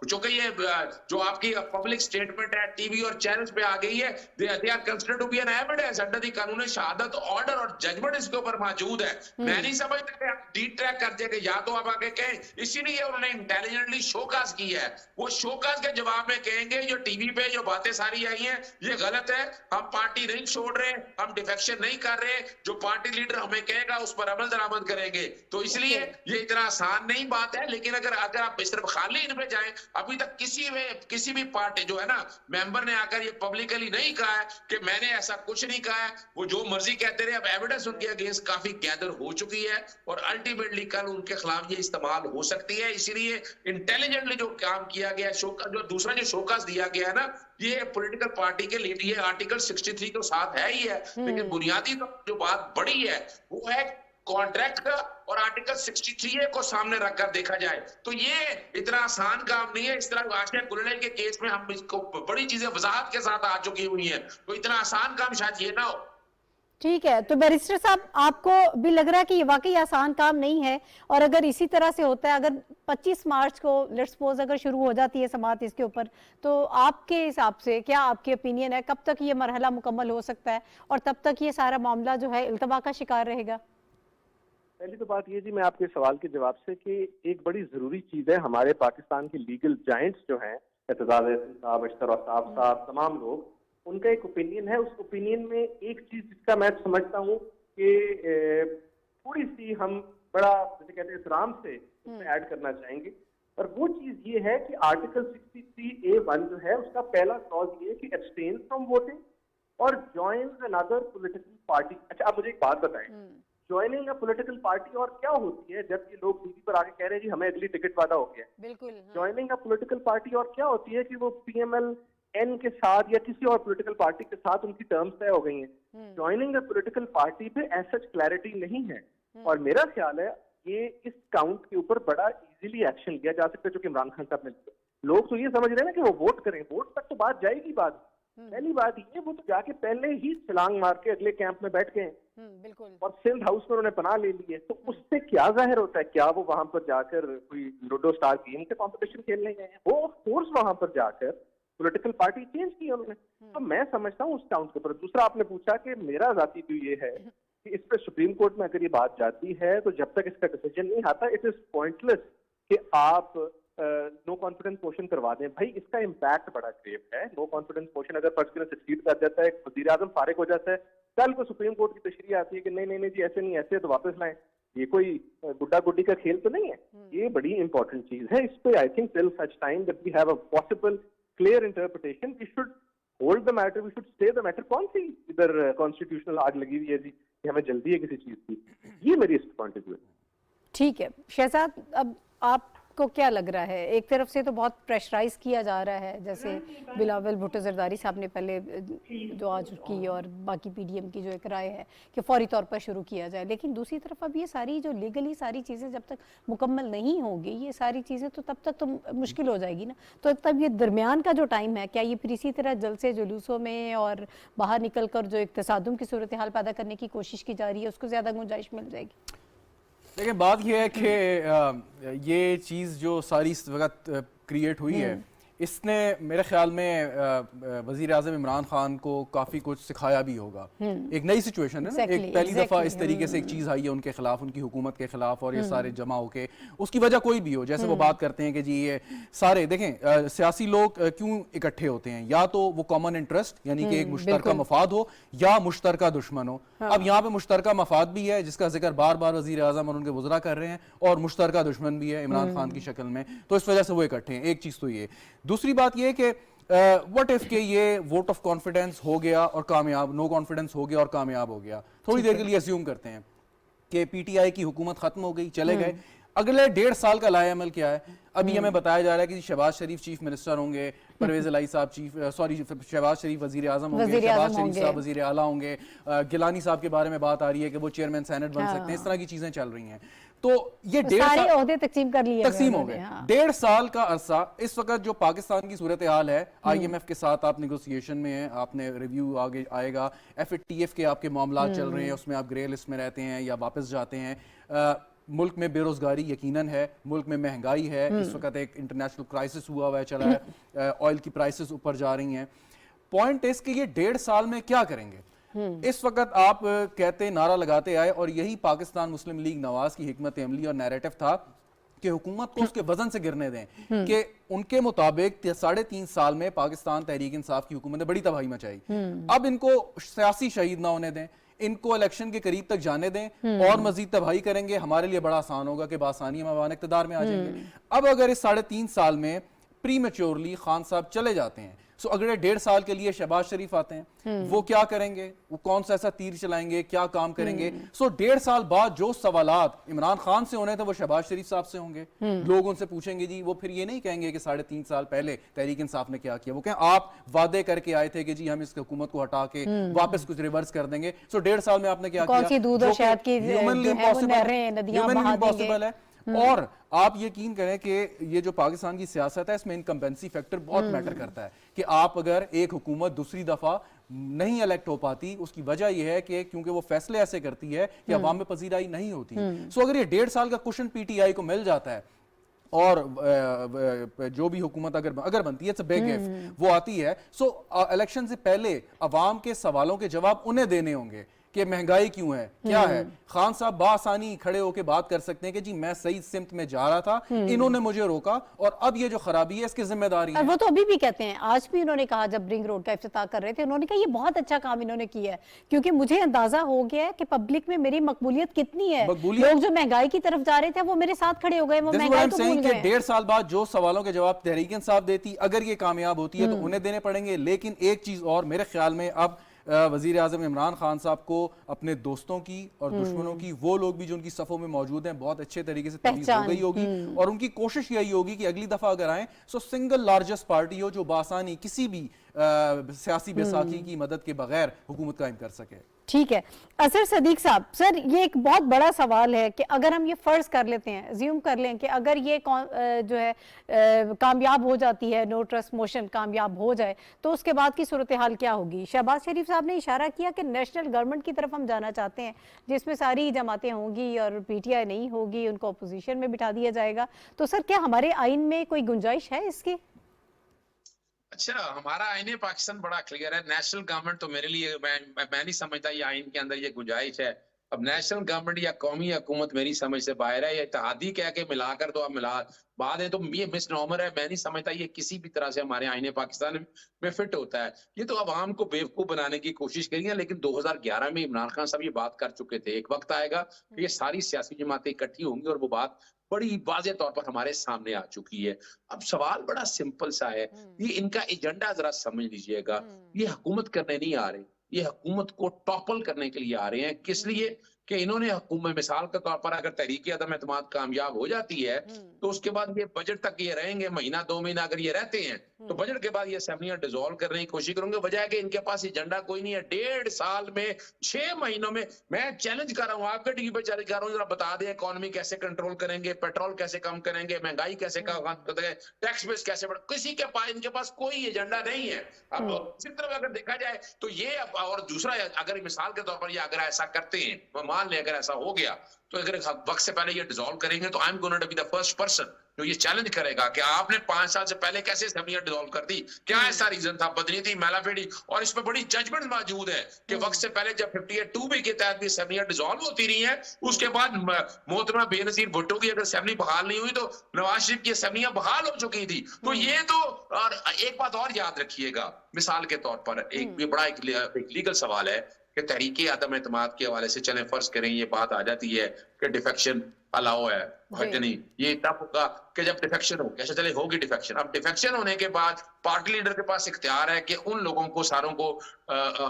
जो कि ये जो आपकी पब्लिक स्टेटमेंट है टीवी और चैनल्स पे आ गई है, they are considered to be an evidence under the Qanun Shahadat order और जजमेंट इसके ऊपर मौजूद है। मैं नहीं समझता कि आप डी ट्रैक कर देंगे, या तो आप आगे कहें इसीलिए उन्होंने इंटेलिजेंटली शोकाज की है। वो शोकाज के जवाब में कहेंगे जो टीवी पे जो बातें सारी आई हैं ये गलत है, हम पार्टी नहीं छोड़ रहे, हम डिफेक्शन नहीं कर रहे, जो पार्टी लीडर हमें कहेगा उस पर अमल दरामद करेंगे। तो इसलिए ये इतना आसान नहीं बात है। लेकिन अगर आप सिर्फ खाली इन पे जाएं, अभी तक किसी भी पार्टी जो है ना मेंबर ने आकर ये पब्लिकली नहीं कहा है कि मैंने ऐसा कुछ नहीं कहा है। वो जो मर्जी कहते रहे। अब एविडेंस उनके अगेंस्ट काफी गैदर हो चुकी है और अल्टीमेटली कल उनके खिलाफ ये इस्तेमाल हो सकती है। इसीलिए इंटेलिजेंटली जो काम किया गया, जो दूसरा जो शोकास दिया गया है ना, ये पॉलिटिकल पार्टी के लिए ये आर्टिकल 63 के साथ है ही है। लेकिन बुनियादी जो बात बड़ी है वो है कॉन्ट्रैक्ट का, और आर्टिकल 63A को सामने रखकर देखा जाए तो ये इतना आसान काम नहीं है। इस तरह आशिया गुलनैल के केस में हम इसको बड़ी चीजें वजाहत के साथ आ चुकी हुई हैं, तो इतना आसान काम शायद ये ना हो। ठीक है, तो बैरिस्टर साहब आपको भी लग रहा है कि ये वाकई आसान काम नहीं है, और अगर इसी तरह से होता है, अगर 25 मार्च को लेट्स सपोज अगर शुरू हो जाती है समाअत इसके ऊपर, तो आपके हिसाब से क्या आपकी ओपिनियन है कब तक ये मरहला मुकम्मल हो सकता है और तब तक ये सारा मामला जो है इल्तवा का शिकार रहेगा? पहली तो बात ये जी, मैं आपके सवाल के जवाब से कि एक बड़ी जरूरी चीज है, हमारे पाकिस्तान के लीगल जायंट्स जो हैं, एतजाज एहसन साहब, अशतर आफ्ताब साहब, तमाम लोग उनका एक ओपिनियन है, उस ओपिनियन में एक चीज जिसका मैं समझता हूँ कि थोड़ी सी हम बड़ा जैसे कहते हैं इतराम से उसमें ऐड करना चाहेंगे, और वो चीज ये है कि आर्टिकल 63A(1) जो है उसका पहला क्लॉज ये है कि एब्सटेन फ्रॉम वोटिंग और ज्वाइन्स अनदर पॉलिटिकल पार्टी। अच्छा, आप मुझे एक बात बताएं, ज्वाइनिंग अ पॉलिटिकल पार्टी और क्या होती है जब ये लोग टीवी पर आके कह रहे हैं जी हमें अगली टिकट वादा हो गया। बिल्कुल। ज्वाइनिंग अ पॉलिटिकल पार्टी और क्या होती है कि वो PML N के साथ या किसी और पॉलिटिकल पार्टी के साथ उनकी टर्म्स तय हो गई हैं। ज्वाइनिंग अ पॉलिटिकल पार्टी पे ऐसा क्लैरिटी नहीं है, और मेरा ख्याल है ये इस काउंट के ऊपर बड़ा इजीली एक्शन लिया जा सकता है, जो कि इमरान खान साहब ने लोग तो ये समझ रहे हैं ना कि वो वोट करें, वोट तक तो बात जाएगी बाद। पहली बात ये, वो तो जाके पहले ही छलांग मार के अगले कैंप में बैठ गए बिल्कुल। और सिंध हाउस में उन्होंने पनाह ले ली है, तो उससे क्या जाहिर होता है, क्या वो वहां पर जाकर कोई लूडो स्टार गेम के कंपटीशन खेलने गए हैं? वो ऑफ कोर्स वहां पर जाकर पॉलिटिकल पार्टी चेंज की उन्होंने। तो मैं समझता हूँ उस काउंट के ऊपर। दूसरा, आपने पूछा कि मेरा जाती व्यू ये है कि इस पर सुप्रीम कोर्ट में अगर ये बात जाती है तो जब तक इसका डिसीजन नहीं आता, इट इज पॉइंटलेस कि आप नो कॉन्फिडेंस मोशन करवा दें। भाई, इसका इम्पैक्ट बड़ा ग्रेव है। नो कॉन्फिडेंस मोशन अगर फर्स्ट में सक्सीड कर जाता है, वजीर आजम फारिग हो जाता है, कल को सुप्रीम कोर्ट की तशरीह आती है कि नहीं नहीं नहीं जी ऐसे नहीं, ऐसे तो वापस लाएं। ये कोई गुड्डा गुड्डी का खेल तो नहीं है, ये बड़ी इंपॉर्टेंट चीज है। इस पे I think till such time that we have a possible clear interpretation we should hold the matter, we should stay the matter. कौन सी इधर कॉन्स्टिट्यूशनल आग लगी हुई है जी कि हमें जल्दी है किसी चीज की? ये मेरी इस पॉइंट ऑफ व्यू। ठीक है शहजाद, अब आपको क्या लग रहा है? एक तरफ से तो बहुत प्रेशराइज किया जा रहा है, जैसे बिलावल भुट्टो जरदारी साहब ने पहले जो आज की और बाकी PDM की जो एक राय है कि फौरी तौर पर शुरू किया जाए, लेकिन दूसरी तरफ अब ये सारी जो लीगली सारी चीज़ें जब तक मुकम्मल नहीं होगी, ये सारी चीज़ें तो तब तक तो मुश्किल हो जाएगी ना। तो तब ये दरमियान का जो टाइम है, क्या ये फिर इसी तरह जलसे जुलूसों में और बाहर निकल कर जो एक तसादुम की सूरत हाल पैदा करने की कोशिश की जा रही है, उसको ज़्यादा गुंजाइश मिल जाएगी? देखिए, बात यह है कि ये चीज़ जो सारी इस वक्त क्रिएट हुई है, इसने मेरे ख्याल में वज़ीर आज़म इमरान खान को काफ़ी कुछ सिखाया भी होगा। एक नई सिचुएशन है ना, एक पहली दफ़ा इस तरीके से एक चीज़ आई है उनके खिलाफ, उनकी हुकूमत के खिलाफ, और ये सारे जमा होके, उसकी वजह कोई भी हो, जैसे वो बात करते हैं कि जी ये सारे देखें सियासी लोग क्यों इकट्ठे होते हैं, या तो वो कॉमन इंटरेस्ट यानी कि एक मुश्तरका मफाद हो या मुश्तरका दुश्मन हो। अब यहाँ पे मुश्तरका मफाद भी है जिसका जिक्र बार बार वज़ीर आज़म और उनके वज़रा कर रहे हैं, और मुश्तरका दुश्मन भी है इमरान खान की शक्ल में, तो इस वजह से वो इकट्ठे हैं। एक चीज़ तो ये। दूसरी बात ये कि व्हाट इफ के ये वोट ऑफ कॉन्फिडेंस हो गया और कामयाब, नो कॉन्फिडेंस हो गया और कामयाब हो गया, थोड़ी देर के लिए अस्यूम करते हैं कि PTI की हुकूमत खत्म हो गई, चले गए, अगले 1.5 साल का लाएअमल क्या है? अभी हमें बताया जा रहा है कि शहबाज शरीफ चीफ मिनिस्टर होंगे, परवेज इलाही साहब शहबाज शरीफ वजीर आजम होंगे, शहबाज शरीफ साहब वजीर आला होंगे, गिलानी साहब के बारे में बात आ रही है कि वो चेयरमैन सेनेट बन सकते हैं। इस तरह की चीजें चल रही हैं। तो ये 1.5 साल तकसीम हो गए। 1.5 साल का अरसा इस वक्त जो पाकिस्तान की सूरत हाल है, IMF के साथ आप नेगोशिएशन में हैं, आपने रिव्यू आगे आएगा, FATF के आपके मामला चल रहे हैं, उसमें आप ग्रे लिस्ट में रहते हैं या वापस जाते हैं। मुल्क में बेरोजगारी यकीनन है, मुल्क में महंगाई है, इस वक्त एक इंटरनेशनल क्राइसिस हुआ हुआ है, चला है, ऑयल की प्राइसेस ऊपर जा रही हैं। पॉइंट इस कि ये 1.5 साल में क्या करेंगे? इस वक्त आप कहते नारा लगाते आए, और यही पाकिस्तान मुस्लिम लीग नवाज की हिकमत अमली और नैरेटिव था कि हुकूमत को उसके वजन से गिरने दें, कि उनके मुताबिक 3.5 साल में पाकिस्तान तहरीक इंसाफ की हुकूमत ने बड़ी तबाही मचाई, अब इनको सियासी शहीद ना होने दें, इनको इलेक्शन के करीब तक जाने दें, और मजीद तबाही करेंगे, हमारे लिए बड़ा आसान होगा कि बासानी हम अवान इक़्तिदार में आ जाएंगे। अब अगर इस 3.5 साल में प्री मैच्योरली खान साहब चले जाते हैं, सो अगले 1.5 साल के लिए शहबाज शरीफ आते हैं, वो क्या करेंगे? वो कौन सा ऐसा तीर चलाएंगे, क्या काम करेंगे? सो 1.5 साल बाद जो सवालात इमरान खान से होने थे वो शहबाज शरीफ साहब से होंगे। लोग उनसे पूछेंगे जी, वो फिर ये नहीं कहेंगे कि 3.5 साल पहले तहरीक इंसाफ ने क्या किया, वो कहें आप वादे करके आए थे कि जी हम इस हुकूमत को हटा के वापस कुछ रिवर्स कर देंगे। सो 1.5 साल में आपने क्या किया? ह्यूमनली इम्पॉसिबल है। और आप यकीन करें कि ये जो पाकिस्तान की सियासत है, इसमें इनकम्बेंसी फैक्टर बहुत मैटर करता है, कि आप अगर एक हुकूमत दूसरी दफा नहीं इलेक्ट हो पाती, उसकी वजह यह है कि क्योंकि वो फैसले ऐसे करती है कि अवाम में पजीराई नहीं होती। सो अगर ये 1.5 साल का कुशन PTI को मिल जाता है, और जो भी हुकूमत अगर बनती है, इट्स अ बिग इफ, वो आती है, सो इलेक्शन से पहले अवाम के सवालों के जवाब उन्हें देने होंगे कि महंगाई क्यों है, क्या है। खान साहब बासानी खड़े होकर बात कर सकते हैं कि जी मैं सही सिमत में जा रहा था, इन्होंने मुझे रोका और अब ये जो खराबी है इसकी जिम्मेदारी है। वो तो अभी भी कहते हैं, आज भी उन्होंने कहा जब रिंग रोड का इफ्तिताह कर रहे थे, उन्होंने कहा ये बहुत अच्छा काम इन्होंने किया है, क्योंकि मुझे अंदाजा हो गया है कि पब्लिक में मेरी मकबूलियत कितनी है। लोग जो महंगाई की तरफ जा रहे थे वो मेरे साथ खड़े हो गए, वो महंगाई को भूल गए। 1.5 साल बाद जो सवालों के जवाब तहरीक इंसाफ देती, अगर ये कामयाब होती है तो उन्हें देने पड़ेंगे। लेकिन एक चीज और मेरे ख्याल में, अब वजीर आजम इमरान खान साहब को अपने दोस्तों की और दुश्मनों की, वो लोग भी जो उनकी सफों में मौजूद हैं, बहुत अच्छे तरीके से तमीज़ हो गई होगी और उनकी कोशिश यही होगी कि अगली दफा अगर आए तो सिंगल लार्जेस्ट पार्टी हो जो बासानी किसी भी सियासी बैसाखी की मदद के बगैर हुकूमत कायम कर सके। ठीक है असर सदीक साहब, सर ये एक बहुत बड़ा सवाल है कि अगर हम ये फर्ज कर लेते हैं, अज्यूम कर लें कि अगर ये जो है कामयाब हो जाती है, नो ट्रस्ट मोशन कामयाब हो जाए, तो उसके बाद की सूरत हाल क्या होगी। शहबाज शरीफ साहब ने इशारा किया कि नेशनल गवर्नमेंट की तरफ हम जाना चाहते हैं जिसमें सारी जमातें होंगी और पीटीआई नहीं होगी, उनको अपोजिशन में बिठा दिया जाएगा। तो सर क्या हमारे आइन में कोई गुंजाइश है इसकी? अच्छा, हमारा आईने पाकिस्तान बड़ा क्लियर है। नेशनल गवर्नमेंट तो मेरे लिए मैं नहीं समझता ये आइन के अंदर ये गुंजाइश है। अब नेशनल गवर्नमेंट या कौमी हुकूमत मेरी समझ से बाहर है। ये इत्तेहादी कह के मिलाकर तो अब मिला बाद है तो ये मिसनॉमर है। मैं नहीं समझता ये किसी भी तरह से हमारे आईने पाकिस्तान में फिट होता है। ये तो अवाम को बेवकूफ बनाने की कोशिश करी है, लेकिन 2011 में इमरान खान साहब ये बात कर चुके थे। एक वक्त आएगा कि ये सारी सियासी जमातें इकट्ठी होंगी और वो बात बड़ी वाज़े तौर पर हमारे सामने आ चुकी है। अब सवाल बड़ा सिंपल सा है, ये इनका एजेंडा जरा समझ लीजिएगा। ये हुकूमत करने नहीं आ रहे, ये हुकूमत को टॉपल करने के लिए आ रहे हैं। किस लिए? कि इन्होंने हुकूमत, मिसाल के तौर पर अगर तहरीक अदम एतमाद कामयाब हो जाती है तो उसके बाद ये बजट तक ये रहेंगे, महीना 2 महीना अगर ये रहते हैं तो बजट के बाद ये असेंबलियां डिसॉल्व करने की कोशिश करेंगे। वजह है कि इनके पास एजेंडा कोई नहीं है। 1.5 साल में 6 महीनों में मैं चैलेंज कर रहा हूँ, आपके टीवी पे चैलेंज कर रहा हूँ, जरा बता दें इकोनॉमी कैसे कंट्रोल करेंगे, पेट्रोल कैसे कम करेंगे, महंगाई कैसे कम करेंगे, टैक्स बेस कैसे बढ़, किसी के पास इनके पास कोई एजेंडा नहीं है। अब दूसरी तरफ अगर देखा जाए तो ये और दूसरा, अगर मिसाल के तौर पर ये अगर ऐसा करते हैं, मान लें अगर ऐसा हो गया तो अगर वक्त से पहले ये डिसॉल्व करेंगे तो I am going to be the first person जो ये चैलेंज करेगा कि आपने 5 साल से पहले कैसे असेंबलियां डिसॉल्व कर दी, क्या ऐसा रीजन था, बदनी थी, मैलाफेडी। और इसमें बड़ी जजमेंट मौजूद है कि वक्त से पहले जब 58(2) के तहत भी असेंबलियां डिसॉल्व होती रही हैं, उसके बाद मोहतरमा बेनजीर भुट्टो की अगर असेंबली बहाल नहीं हुई तो नवाज शरीफ की असेंबलियां बहाल हो चुकी थी। तो ये तो, और एक बात और याद रखिएगा, मिसाल के तौर पर एक ये बड़ा एक लीगल सवाल है कि तहरीके आदम एतमाद के हवाले से चलें फर्ज करें ये बात आ जाती है कि डिफेक्शन अलाउ है, नहीं, ये तब होगा कि जब डिफेक्शन हो, कैसे चले होगी डिफेक्शन। अब डिफेक्शन होने के बाद पार्टी लीडर के पास इख्तियार है कि उन लोगों को सारों को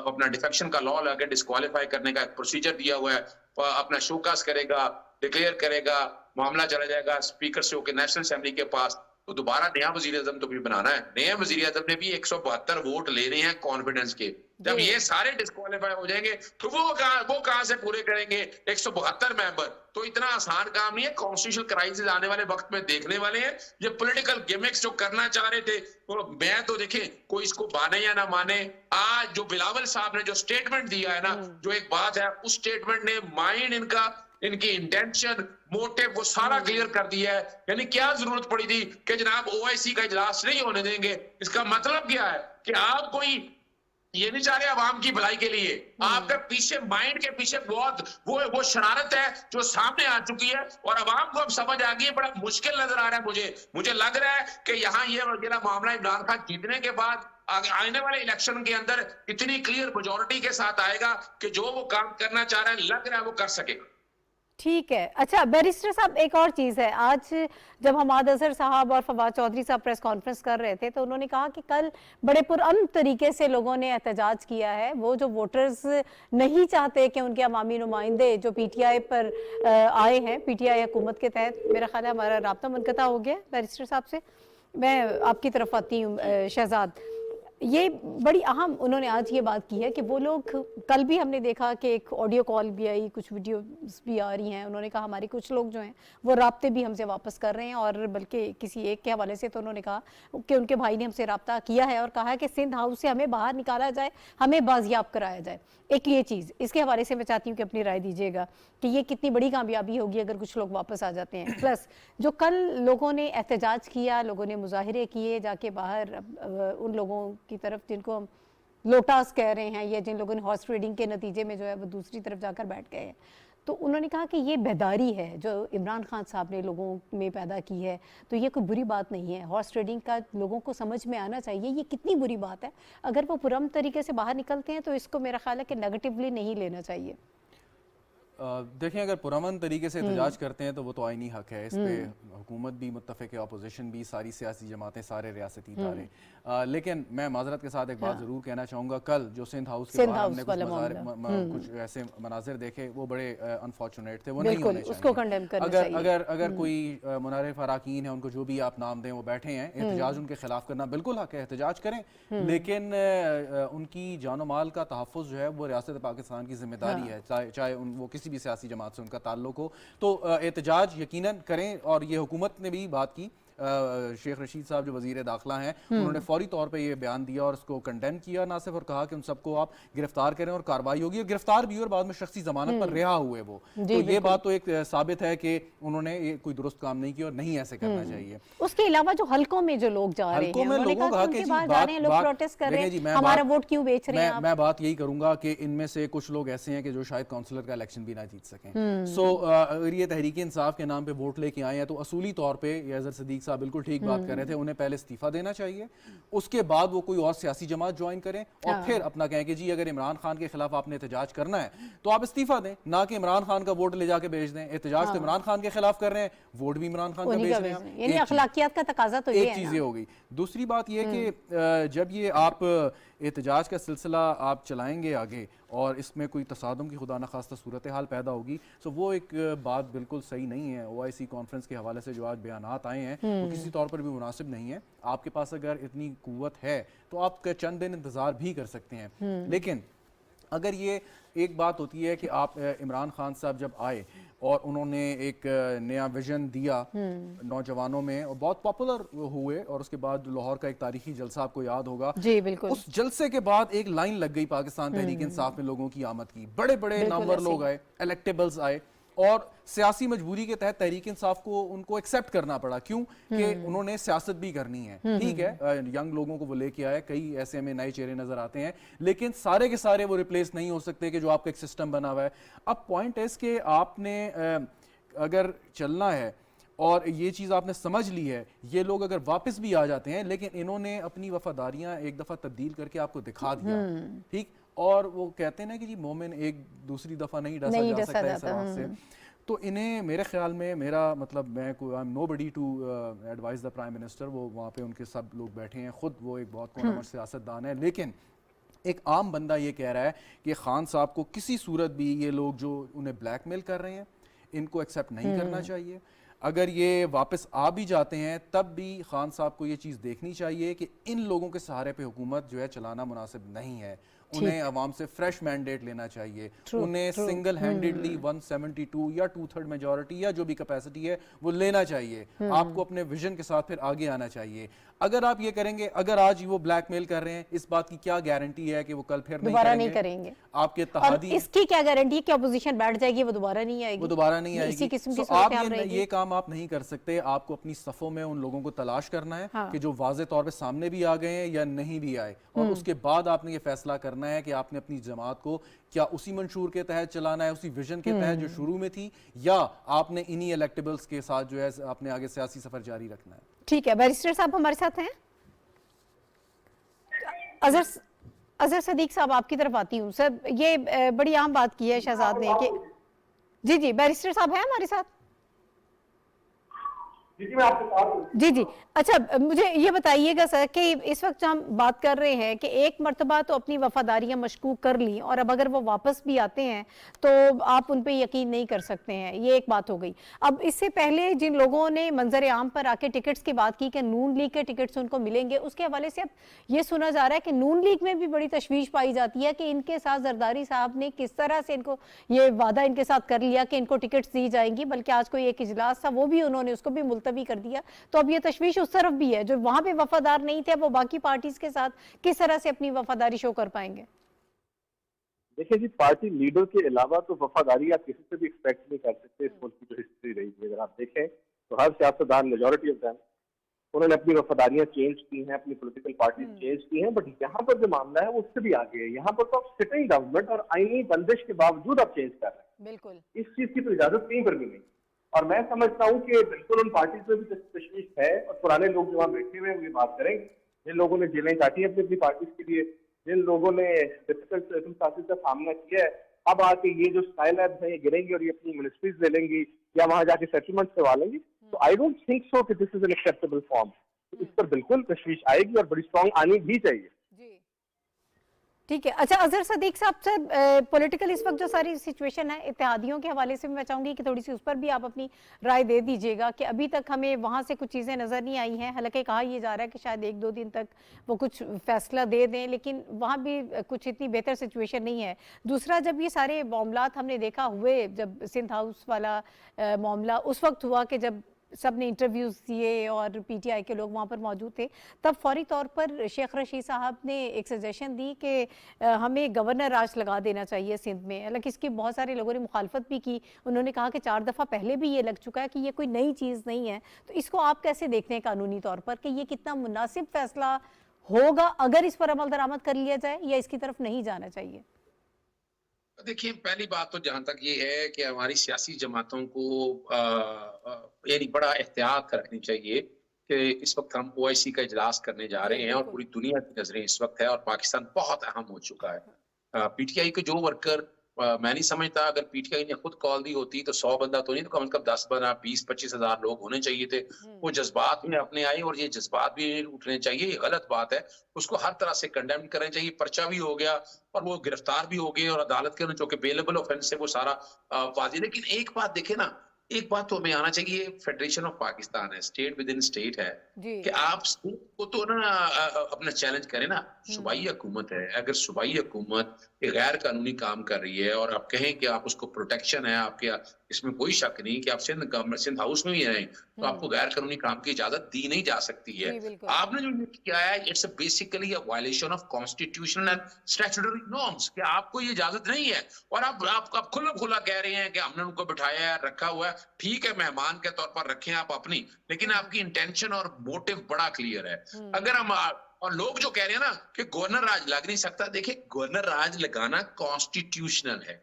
अपना डिफेक्शन का लॉ लगा के डिस्क्वालीफाई करने का एक प्रोसीजर दिया हुआ है, अपना शोकास करेगा, डिक्लेयर करेगा, मामला चला जाएगा स्पीकर से होकर नेशनल असेंबली के पास, तो दोबारा नया वजीर आजम तो भी बनाना है। नया वजीर आजम ने भी 172 वोट लेने हैं कॉन्फिडेंस के। जब ये सारे डिस्क्वालीफाई हो जाएंगे तो वो कहां से पूरे करेंगे 172 मेंबर। तो इतना आसान काम नहीं है। कॉन्स्टिट्यूशनल क्राइसिस आने वाले वक्त में देखने वाले हैं। ये पॉलिटिकल गिमिक्स जो करना चाह रहे थे, तो मैं तो देखें कोई इसको माने या ना माने, आज जो बिलावल साहब ने जो स्टेटमेंट दिया है ना, जो एक बात है, उस स्टेटमेंट ने माइंड इनका, इनकी इंटेंशन, मोटिव, वो सारा क्लियर कर दिया है। यानी क्या जरूरत पड़ी थी कि जनाब ओआईसी का इजलास नहीं होने देंगे। इसका मतलब क्या है कि आप कोई ये नहीं चाह रहे आवाम की भलाई के लिए, आपके पीछे माइंड के पीछे बहुत वो शरारत है जो सामने आ चुकी है और आवाम को अब समझ आ गई है। बड़ा मुश्किल नजर आ रहा है मुझे लग रहा है कि यहाँ ये मामला इमरान खान जीतने के बाद आने वाले इलेक्शन के अंदर इतनी क्लियर मेजोरिटी के साथ आएगा कि जो वो काम करना चाह रहा है, लग रहा है वो कर सकेगा। ठीक है। अच्छा बैरिस्टर साहब, एक और चीज़ है, आज जब हमाद अजहर साहब और फवाद चौधरी साहब प्रेस कॉन्फ्रेंस कर रहे थे तो उन्होंने कहा कि कल बड़े पुरअमन तरीके से लोगों ने एहतजाज किया है। वो जो वोटर्स नहीं चाहते कि उनके अवामी नुमाइंदे जो पीटीआई पर आए हैं, पीटीआई हुकूमत के तहत, मेरा ख्याल है हमारा राब्ता मुनक़ता हो गया बैरिस्टर साहब से। मैं आपकी तरफ आती हूँ शहजाद, ये बड़ी अहम उन्होंने आज ये बात की है कि वो लोग, कल भी हमने देखा कि एक ऑडियो कॉल भी आई, कुछ वीडियोस भी आ रही हैं, उन्होंने कहा हमारे कुछ लोग जो हैं वो राब्ते भी हमसे वापस कर रहे हैं, और बल्कि किसी एक के हवाले से तो उन्होंने कहा कि उनके भाई ने हमसे राब्ता किया है और कहा है कि सिंध हाउस से हमें बाहर निकाला जाए, हमें बाजियाब कराया जाए। एक ये चीज़, इसके हवाले से मैं चाहती हूँ कि अपनी राय दीजिएगा कि ये कितनी बड़ी कामयाबी होगी अगर कुछ लोग वापस आ जाते हैं। प्लस जो कल लोगों ने एहतजाज किया, लोगों ने मुजाहिरे किए जाके बाहर, उन लोगों की तरफ जिनको हम लोटास कह रहे हैं, या जिन लोगों ने हॉर्स ट्रेडिंग के नतीजे में जो है वो दूसरी तरफ जाकर बैठ गए हैं, तो उन्होंने कहा कि ये बेदारी है जो इमरान खान साहब ने लोगों में पैदा की है, तो ये कोई बुरी बात नहीं है। हॉर्स ट्रेडिंग का लोगों को समझ में आना चाहिए ये कितनी बुरी बात है। अगर वो पुरम तरीके से बाहर निकलते हैं तो इसको मेरा ख्याल है कि नेगेटिवली नहीं लेना चाहिए। देखें, अगर पुरअमन तरीके से एहतजाज करते हैं तो वो तो आईनी हक है, इस पे हुकूमत भी मुत्तफ़िक़ है, अपोजिशन भी, सारी सियासी जमातें, सारे रियासती इदारे। लेकिन मैं माजरत के साथ एक बात ज़रूर कहना चाहूँगा, कल जो सिंध हाउस के बाहर हमने कुछ ऐसे मनाजिर देखे वो बड़े अनफॉर्चुनेट थे, वो नहीं होने उसको कंडेम करना चाहिए। अगर कोई मुनारिफ अराकीन है, उनको जो भी आप नाम दें, वो बैठे हैं, एहतजाज उनके खिलाफ करना बिल्कुल हक है, एहतजाज करें, लेकिन उनकी जानो माल का तहफ़्फ़ुज़ जो है वो रियासत पाकिस्तान की जिम्मेदारी है, चाहे वो किसी भी सियासी जमात से उनका ताल्लुक हो, तो एहतजाज यकीनन करें। और ये हुकूमत ने भी बात की, शेख रशीद साहब जो वजीर दाखिला हैं, उन्होंने फौरी तौर पे ये बयान दिया और इसको कंडेम किया ना सिर्फ, और कहा कि उन सबको आप गिरफ्तार करें और कार्रवाई होगी, और गिरफ्तार भी और बाद में शख्सी जमानत पर रिहा हुए वो। तो ये बात तो एक साबित है कि उन्होंने ये कोई दुरुस्त काम नहीं किया और नहीं ऐसे करना चाहिए। उसके अलावा जो हलकों में जो लोग जा रहे हैं, उन्होंने कहा कि बाहर जा रहे हैं लोग, प्रोटेस्ट कर रहे हैं, हमारा वोट क्यों बेच रहे हैं। मैं बात यही करूंगा कि इनमें से कुछ लोग ऐसे हैं कि जो शायद काउंसलर का इलेक्शन भी ना जीत सकें। सो अगर ये तहरीक इंसाफ के नाम पे वोट लेके आए हैं तो असूली तौर पे अजहर सदीक साहब बिल्कुल ठीक बात कर रहे थे, उन्हें पहले इस्तीफा देना चाहिए, उसके बाद वो कोई और सियासी जमात ज्वाइन करें और फिर अपना कहें कि जी अगर इमरान खान के खिलाफ आपने एहतजाज करना है तो आप इस्तीफा दें, ना कि इमरान खान का वोट ले जाके भेज दें। एहतजाज तो इमरान खान के खिलाफ कर रहे हैं, वोट भी इमरान खान का भेज रहे हैं, यानी अखलाकियात का तकाजा तो ये है। एक चीज ये हो गई। दूसरी बात ये कि जब ये आप एहतजाज का सिलसिला आप चलाएंगे आगे और इसमें कोई तसादुम की खुदा न खास्ता सूरत हाल पैदा होगी, तो वो एक बात बिल्कुल सही नहीं है। OIC कॉन्फ्रेंस के हवाले से जो आज बयानात आए हैं वो किसी तौर पर भी मुनासिब नहीं है। आपके पास अगर इतनी कुव्वत है तो आप चंद दिन इंतज़ार भी कर सकते हैं, लेकिन अगर ये एक बात होती है कि आप इमरान खान साहब जब आए और उन्होंने एक नया विजन दिया नौजवानों में और बहुत पॉपुलर हुए, और उसके बाद लाहौर का एक तारीखी जलसा आपको याद होगा, जी बिल्कुल, उस जलसे के बाद एक लाइन लग गई पाकिस्तान तहरीक इंसाफ में लोगों की आमद की, बड़े बड़े नामवर लोग आए, इलेक्टेबल्स आए, और सियासी मजबूरी के तहत तहरीक इंसाफ को उनको एक्सेप्ट करना पड़ा। क्यों कि उन्होंने सियासत भी करनी है, ठीक है, यंग लोगों को वो लेके आए, कई ऐसे हमें नए चेहरे नजर आते हैं, लेकिन सारे के सारे वो रिप्लेस नहीं हो सकते कि जो आपका एक सिस्टम बना हुआ है। अब पॉइंट है कि आपने अगर चलना है और ये चीज़ आपने समझ ली है, ये लोग अगर वापस भी आ जाते हैं, लेकिन इन्होंने अपनी वफादारियां एक दफ़ा तब्दील करके आपको दिखा दिया, ठीक, और वो कहते हैं ना कि जी मोमिन एक दूसरी दफ़ा नहीं डसा जा सकता है सराफ से, तो इन्हें मेरे ख्याल में, मेरा मतलब मैं कोई I am nobody to advise the prime minister, वो वहाँ पे उनके सब लोग बैठे हैं, खुद वो एक बहुत कोनमर सियासतदान है, लेकिन एक आम बंदा ये कह रहा है कि खान साहब को किसी सूरत भी ये लोग जो उन्हें ब्लैकमेल कर रहे हैं इनको एक्सेप्ट नहीं करना चाहिए। अगर ये वापस आ भी जाते हैं तब भी खान साहब को ये चीज़ देखनी चाहिए कि इन लोगों के सहारे पे हुकूमत जो है चलाना मुनासिब नहीं है, उन्हें अवाम से फ्रेश मैंडेट लेना चाहिए, उन्हें सिंगल हैंडेडली 172 या 2/3 मेजॉरिटी या जो भी कैपेसिटी है वो लेना चाहिए। आपको अपने विजन के साथ फिर आगे आना चाहिए। अगर आप ये करेंगे, अगर आज वो ब्लैकमेल कर रहे हैं, इस बात की क्या गारंटी है कि वो कल फिर दोबारा नहीं करेंगे? आपके तहादी, इसकी क्या गारंटी है कि अपोजिशन बैठ जाएगी, वो दोबारा नहीं आएगी? वो दोबारा नहीं आएगी। इसी किस्म की आप ये काम आप नहीं कर सकते। आपको अपनी सफ़ों में उन लोगों को तलाश करना है कि जो वाज़े तौर पे सामने भी आ गए हैं या नहीं भी आए, और उसके बाद आपने ये फैसला करना है कि आपने अपनी जमात को क्या उसी मंशूर के तहत चलाना है, उसी विजन के तहत जो शुरू में थी, या आपने इन्हीं इलेक्टेबल्स के साथ जो है आपने आगे सियासी सफर जारी रखना है। ठीक है, बैरिस्टर साहब हमारे साथ हैं। अजहर सदीक साहब आपकी तरफ आती हूँ। सर, ये बड़ी आम बात की है शहजाद ने कि जी बैरिस्टर साहब हैं हमारे साथ? जी। अच्छा, मुझे ये बताइएगा सर कि इस वक्त हम बात कर रहे हैं कि एक मर्तबा तो अपनी वफादारियां मशकूक कर ली, और अब अगर वो वापस भी आते हैं तो आप उन पे यकीन नहीं कर सकते हैं, ये एक बात हो गई। अब इससे पहले जिन लोगों ने मंजर आम पर आके टिकट्स की बात की कि नून लीग के टिकट्स उनको मिलेंगे, उसके हवाले से अब ये सुना जा रहा है कि नून लीग में भी बड़ी तशवीश पाई जाती है कि इनके साथ जरदारी साहब ने किस तरह से इनको ये वादा इनके साथ कर लिया कि इनको टिकट्स दी जाएंगी, बल्कि आज कोई एक इजलास था वो भी उन्होंने उसको भी मुलतवी कर दिया। तो अब ये तशवीश उस तरफ भी है, जो वहां पे वफादार नहीं थे वो बाकी पार्टीज के साथ किस तरह से अपनी वफादारी शो कर पाएंगे? देखिए जी, पार्टी लीडर के अलावा तो वफादारी आप किसी से भी एक्सपेक्ट नहीं कर सकते। इस मुल्क की जो हिस्ट्री रही है, अगर आप देखें तो हर सियासतदान, मेजॉरिटी ऑफ देम उन्होंने अपनी वफादारियां चेंज की हैं, अपनी पॉलिटिकल पार्टी चेंज की हैं, बट यहाँ पर जो मामला है वो उससे भी आगे है। यहाँ पर तो आप सिटिंग गवर्नमेंट और आईनी बंदिश के बावजूद आप चेंज कर रहे हैं। बिल्कुल इस चीज की तो इजाजत कहीं पर भी नहीं। और मैं समझता हूँ कि बिल्कुल उन पार्टी में भी तशवीश है, और पुराने लोग जो वहाँ बैठे हुए हैं वो ये बात करेंगे, जिन लोगों ने जेलें काटी है अपनी पार्टी के लिए, जिन लोगों ने डिफिकल्ट सर्कमस्टांसेस का सामना किया है, अब आके ये जो स्टाइल है ये गिरेंगे और ये अपनी मिनिस्ट्रीज ले लेंगी या वहां जाके सेटलमेंट करवा लेंगी। तो आई डोंट थिंक सो कि this is an acceptable form. इस पर बिल्कुल तशवीश आएगी और बड़ी स्ट्रॉन्ग आनी भी चाहिए। जी, ठीक है। अच्छा अजहर सदीक साहब सर, पॉलिटिकल इस वक्त जो सारी सिचुएशन है इत्तेहादियों के हवाले से मैं चाहूंगी कि थोड़ी सी उस पर भी आप अपनी राय दे दीजिएगा कि अभी तक हमें वहां से कुछ चीज़ें नज़र नहीं आई हैं। हालांकि कहा यह जा रहा है कि शायद 1-2 दिन तक वो कुछ फैसला दे दें, लेकिन वहाँ भी कुछ इतनी बेहतर सिचुएशन नहीं है। दूसरा, जब ये सारे मामलात हमने देखा हुए, जब सिंध हाउस वाला मामला उस वक्त हुआ कि जब सब ने इंटरव्यूज़ दिए और पीटीआई के लोग वहाँ पर मौजूद थे, तब फौरी तौर पर शेख रशीद साहब ने एक सजेशन दी कि हमें गवर्नर राज लगा देना चाहिए सिंध में। हालांकि इसकी बहुत सारे लोगों ने मुखालफत भी की। उन्होंने कहा कि 4 दफ़ा पहले भी ये लग चुका है कि ये कोई नई चीज़ नहीं है। तो इसको आप कैसे देखते हैं कानूनी तौर पर कि ये कितना मुनासिब फैसला होगा अगर इस पर अमल दरामद कर लिया जाए, या इसकी तरफ नहीं जाना चाहिए? देखिए, पहली बात तो जहां तक ये है कि हमारी सियासी जमातों को यानी बड़ा एहतियात रखनी चाहिए कि इस वक्त हम ओआईसी का इजलास करने जा रहे हैं और पूरी दुनिया की नजरें इस वक्त है और पाकिस्तान बहुत अहम हो चुका है। पीटीआई के जो वर्कर, मैं नहीं समझता अगर पीटीआई ने खुद कॉल दी होती तो 100 बंदा तो नहीं, तो कम से कम 10-12, 20-25 हजार लोग होने चाहिए थे। वो जज्बात में अपने आए और ये जज्बात भी उठने चाहिए। ये गलत बात है, उसको हर तरह से कंडेम करना चाहिए। पर्चा भी हो गया और वो गिरफ्तार भी हो गए और अदालत के जो कि बेलेबल ऑफेंस है वो सारा वाजी। लेकिन एक बात देखे ना, एक बात तो हमें आना चाहिए, फेडरेशन ऑफ पाकिस्तान है, स्टेट विद इन स्टेट है, कि आप स्टेट को तो ना अपना चैलेंज करें ना। सूबाई हुकूमत है, अगर सूबाई हुकूमत गैर कानूनी काम कर रही है और आप कहें कि आप उसको प्रोटेक्शन है आपके, इसमें कोई शक नहीं कि आप सिंध हाउस में भी रहें तो आपको गैर कानूनी काम की इजाजत दी नहीं जा सकती है। आपने जो किया है it's basically a violation of constitutional and statutory norms, कि आपको ये इजाजत नहीं है और आप खुला खुला कह रहे हैं कि हमने उनको बिठाया है, रखा हुआ है। ठीक है, मेहमान के तौर पर रखें आप अपनी, लेकिन आपकी इंटेंशन और मोटिव बड़ा क्लियर है। अगर हम और लोग जो कह रहे हैं ना कि गवर्नर राज लग नहीं सकता, देखिए गवर्नर राज लगाना कॉन्स्टिट्यूशनल है।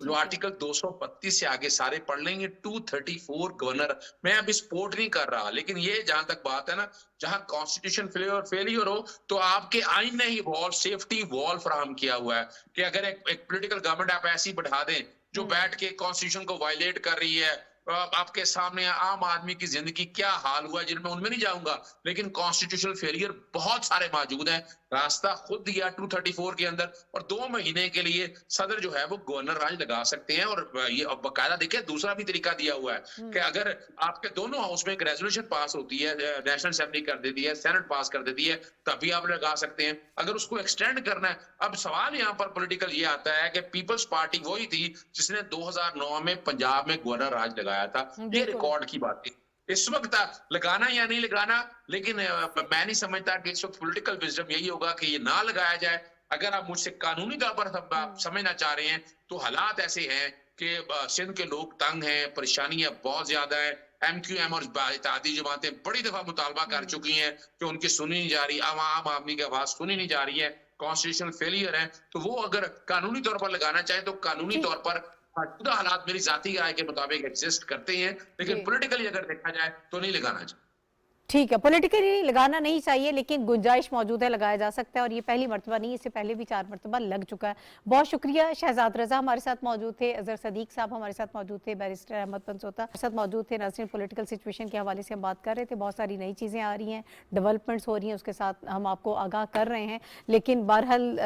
जो आर्टिकल 232 से आगे सारे पढ़ लेंगे, 234 गवर्नर। मैं अभी सपोर्ट नहीं कर रहा, लेकिन ये जहां तक बात है ना, जहां कॉन्स्टिट्यूशन फेलियर हो तो आपके आइन ने ही वॉल, सेफ्टी वॉल फराहम किया हुआ है कि अगर एक पॉलिटिकल गवर्नमेंट आप ऐसी बैठा दें जो बैठ के कॉन्स्टिट्यूशन को वायलेट कर रही है। आपके सामने आम आदमी की जिंदगी क्या हाल हुआ है जिनमें उनमें नहीं जाऊंगा, लेकिन कॉन्स्टिट्यूशनल फेलियर बहुत सारे मौजूद हैं। रास्ता खुद दिया 234 के अंदर, और 2 महीने के लिए सदर जो है वो गवर्नर राज लगा सकते हैं। और ये बकायदा देखिए दूसरा भी तरीका दिया हुआ है कि अगर आपके दोनों हाउस में एक रेजोल्यूशन पास होती है, नेशनल असेंबली कर देती है, सेनेट पास कर देती है, तभी आप लगा सकते हैं। अगर उसको एक्सटेंड करना है, अब सवाल यहाँ पर पॉलिटिकल ये आता है कि पीपल्स पार्टी वही थी जिसने 2009 में पंजाब में गवर्नर राज लगाया था। ये रिकॉर्ड की बात है। इस वक्त लगाना या नहीं लगाना, लेकिन मैं नहीं समझता कि इस वक्त पॉलिटिकल विजडम यही होगा कि ये ना लगाया जाए। अगर आप मुझसे कानूनी तौर पर समझना चाह रहे हैं तो हालात ऐसे हैं कि सिंध के लोग तंग हैं, परेशानियां बहुत ज्यादा है। MQM और इत्तेहादी जमातें बड़ी दफा मुतालबा कर चुकी हैं कि उनकी सुनी नहीं जा रही, आम आदमी की आवाज सुनी नहीं जा रही है, कॉन्स्टिट्यूशनल फेलियर है। तो वो अगर कानूनी तौर पर लगाना चाहे तो कानूनी तौर पर मौजूदा हालात मेरी जाती राय के मुताबिक एग्जिस्ट करते हैं, लेकिन पॉलिटिकली अगर देखा जाए तो नहीं लगाना चाहिए। ठीक है, पॉलिटिकली लगाना नहीं चाहिए, लेकिन गुंजाइश मौजूद है, लगाया जा सकता है। और ये पहली मरतबा नहीं, इससे पहले भी 4 मरतबा लग चुका है। बहुत शुक्रिया। शहजाद रजा हमारे साथ मौजूद थे, अजहर सदीक साहब हमारे साथ मौजूद थे, बैरिस्टर अहमद पंसोता हमारे साथ मौजूद थे। नाज़रीन, पॉलिटिकल सिचुएशन के हवाले से हम बात कर रहे थे। बहुत सारी नई चीज़ें आ रही हैं, डेवलपमेंट्स हो रही हैं, उसके साथ हम आपको आगाह कर रहे हैं। लेकिन बहरहाल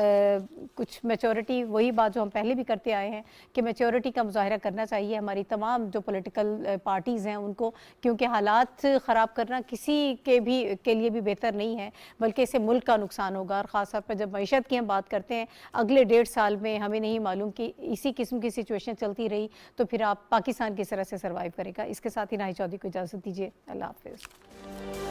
कुछ मैच्योरिटी, वही बात जो हम पहले भी करते आए हैं कि मैच्योरिटी का मुजाहरा करना चाहिए हमारी तमाम जो पॉलिटिकल पार्टीज़ हैं उनको, क्योंकि हालात ख़राब करना किसी के लिए भी बेहतर नहीं है, बल्कि इससे मुल्क का नुकसान होगा। और ख़ास तौर पर जब मईशत की हम बात करते हैं, अगले 1.5 साल में हमें नहीं मालूम कि इसी किस्म की सिचुएशन चलती रही तो फिर आप पाकिस्तान किस तरह से सर्वाइव करेगा। इसके साथ ही नाहिद चौधरी को इजाज़त दीजिए। अल्लाह हाफ़िज़।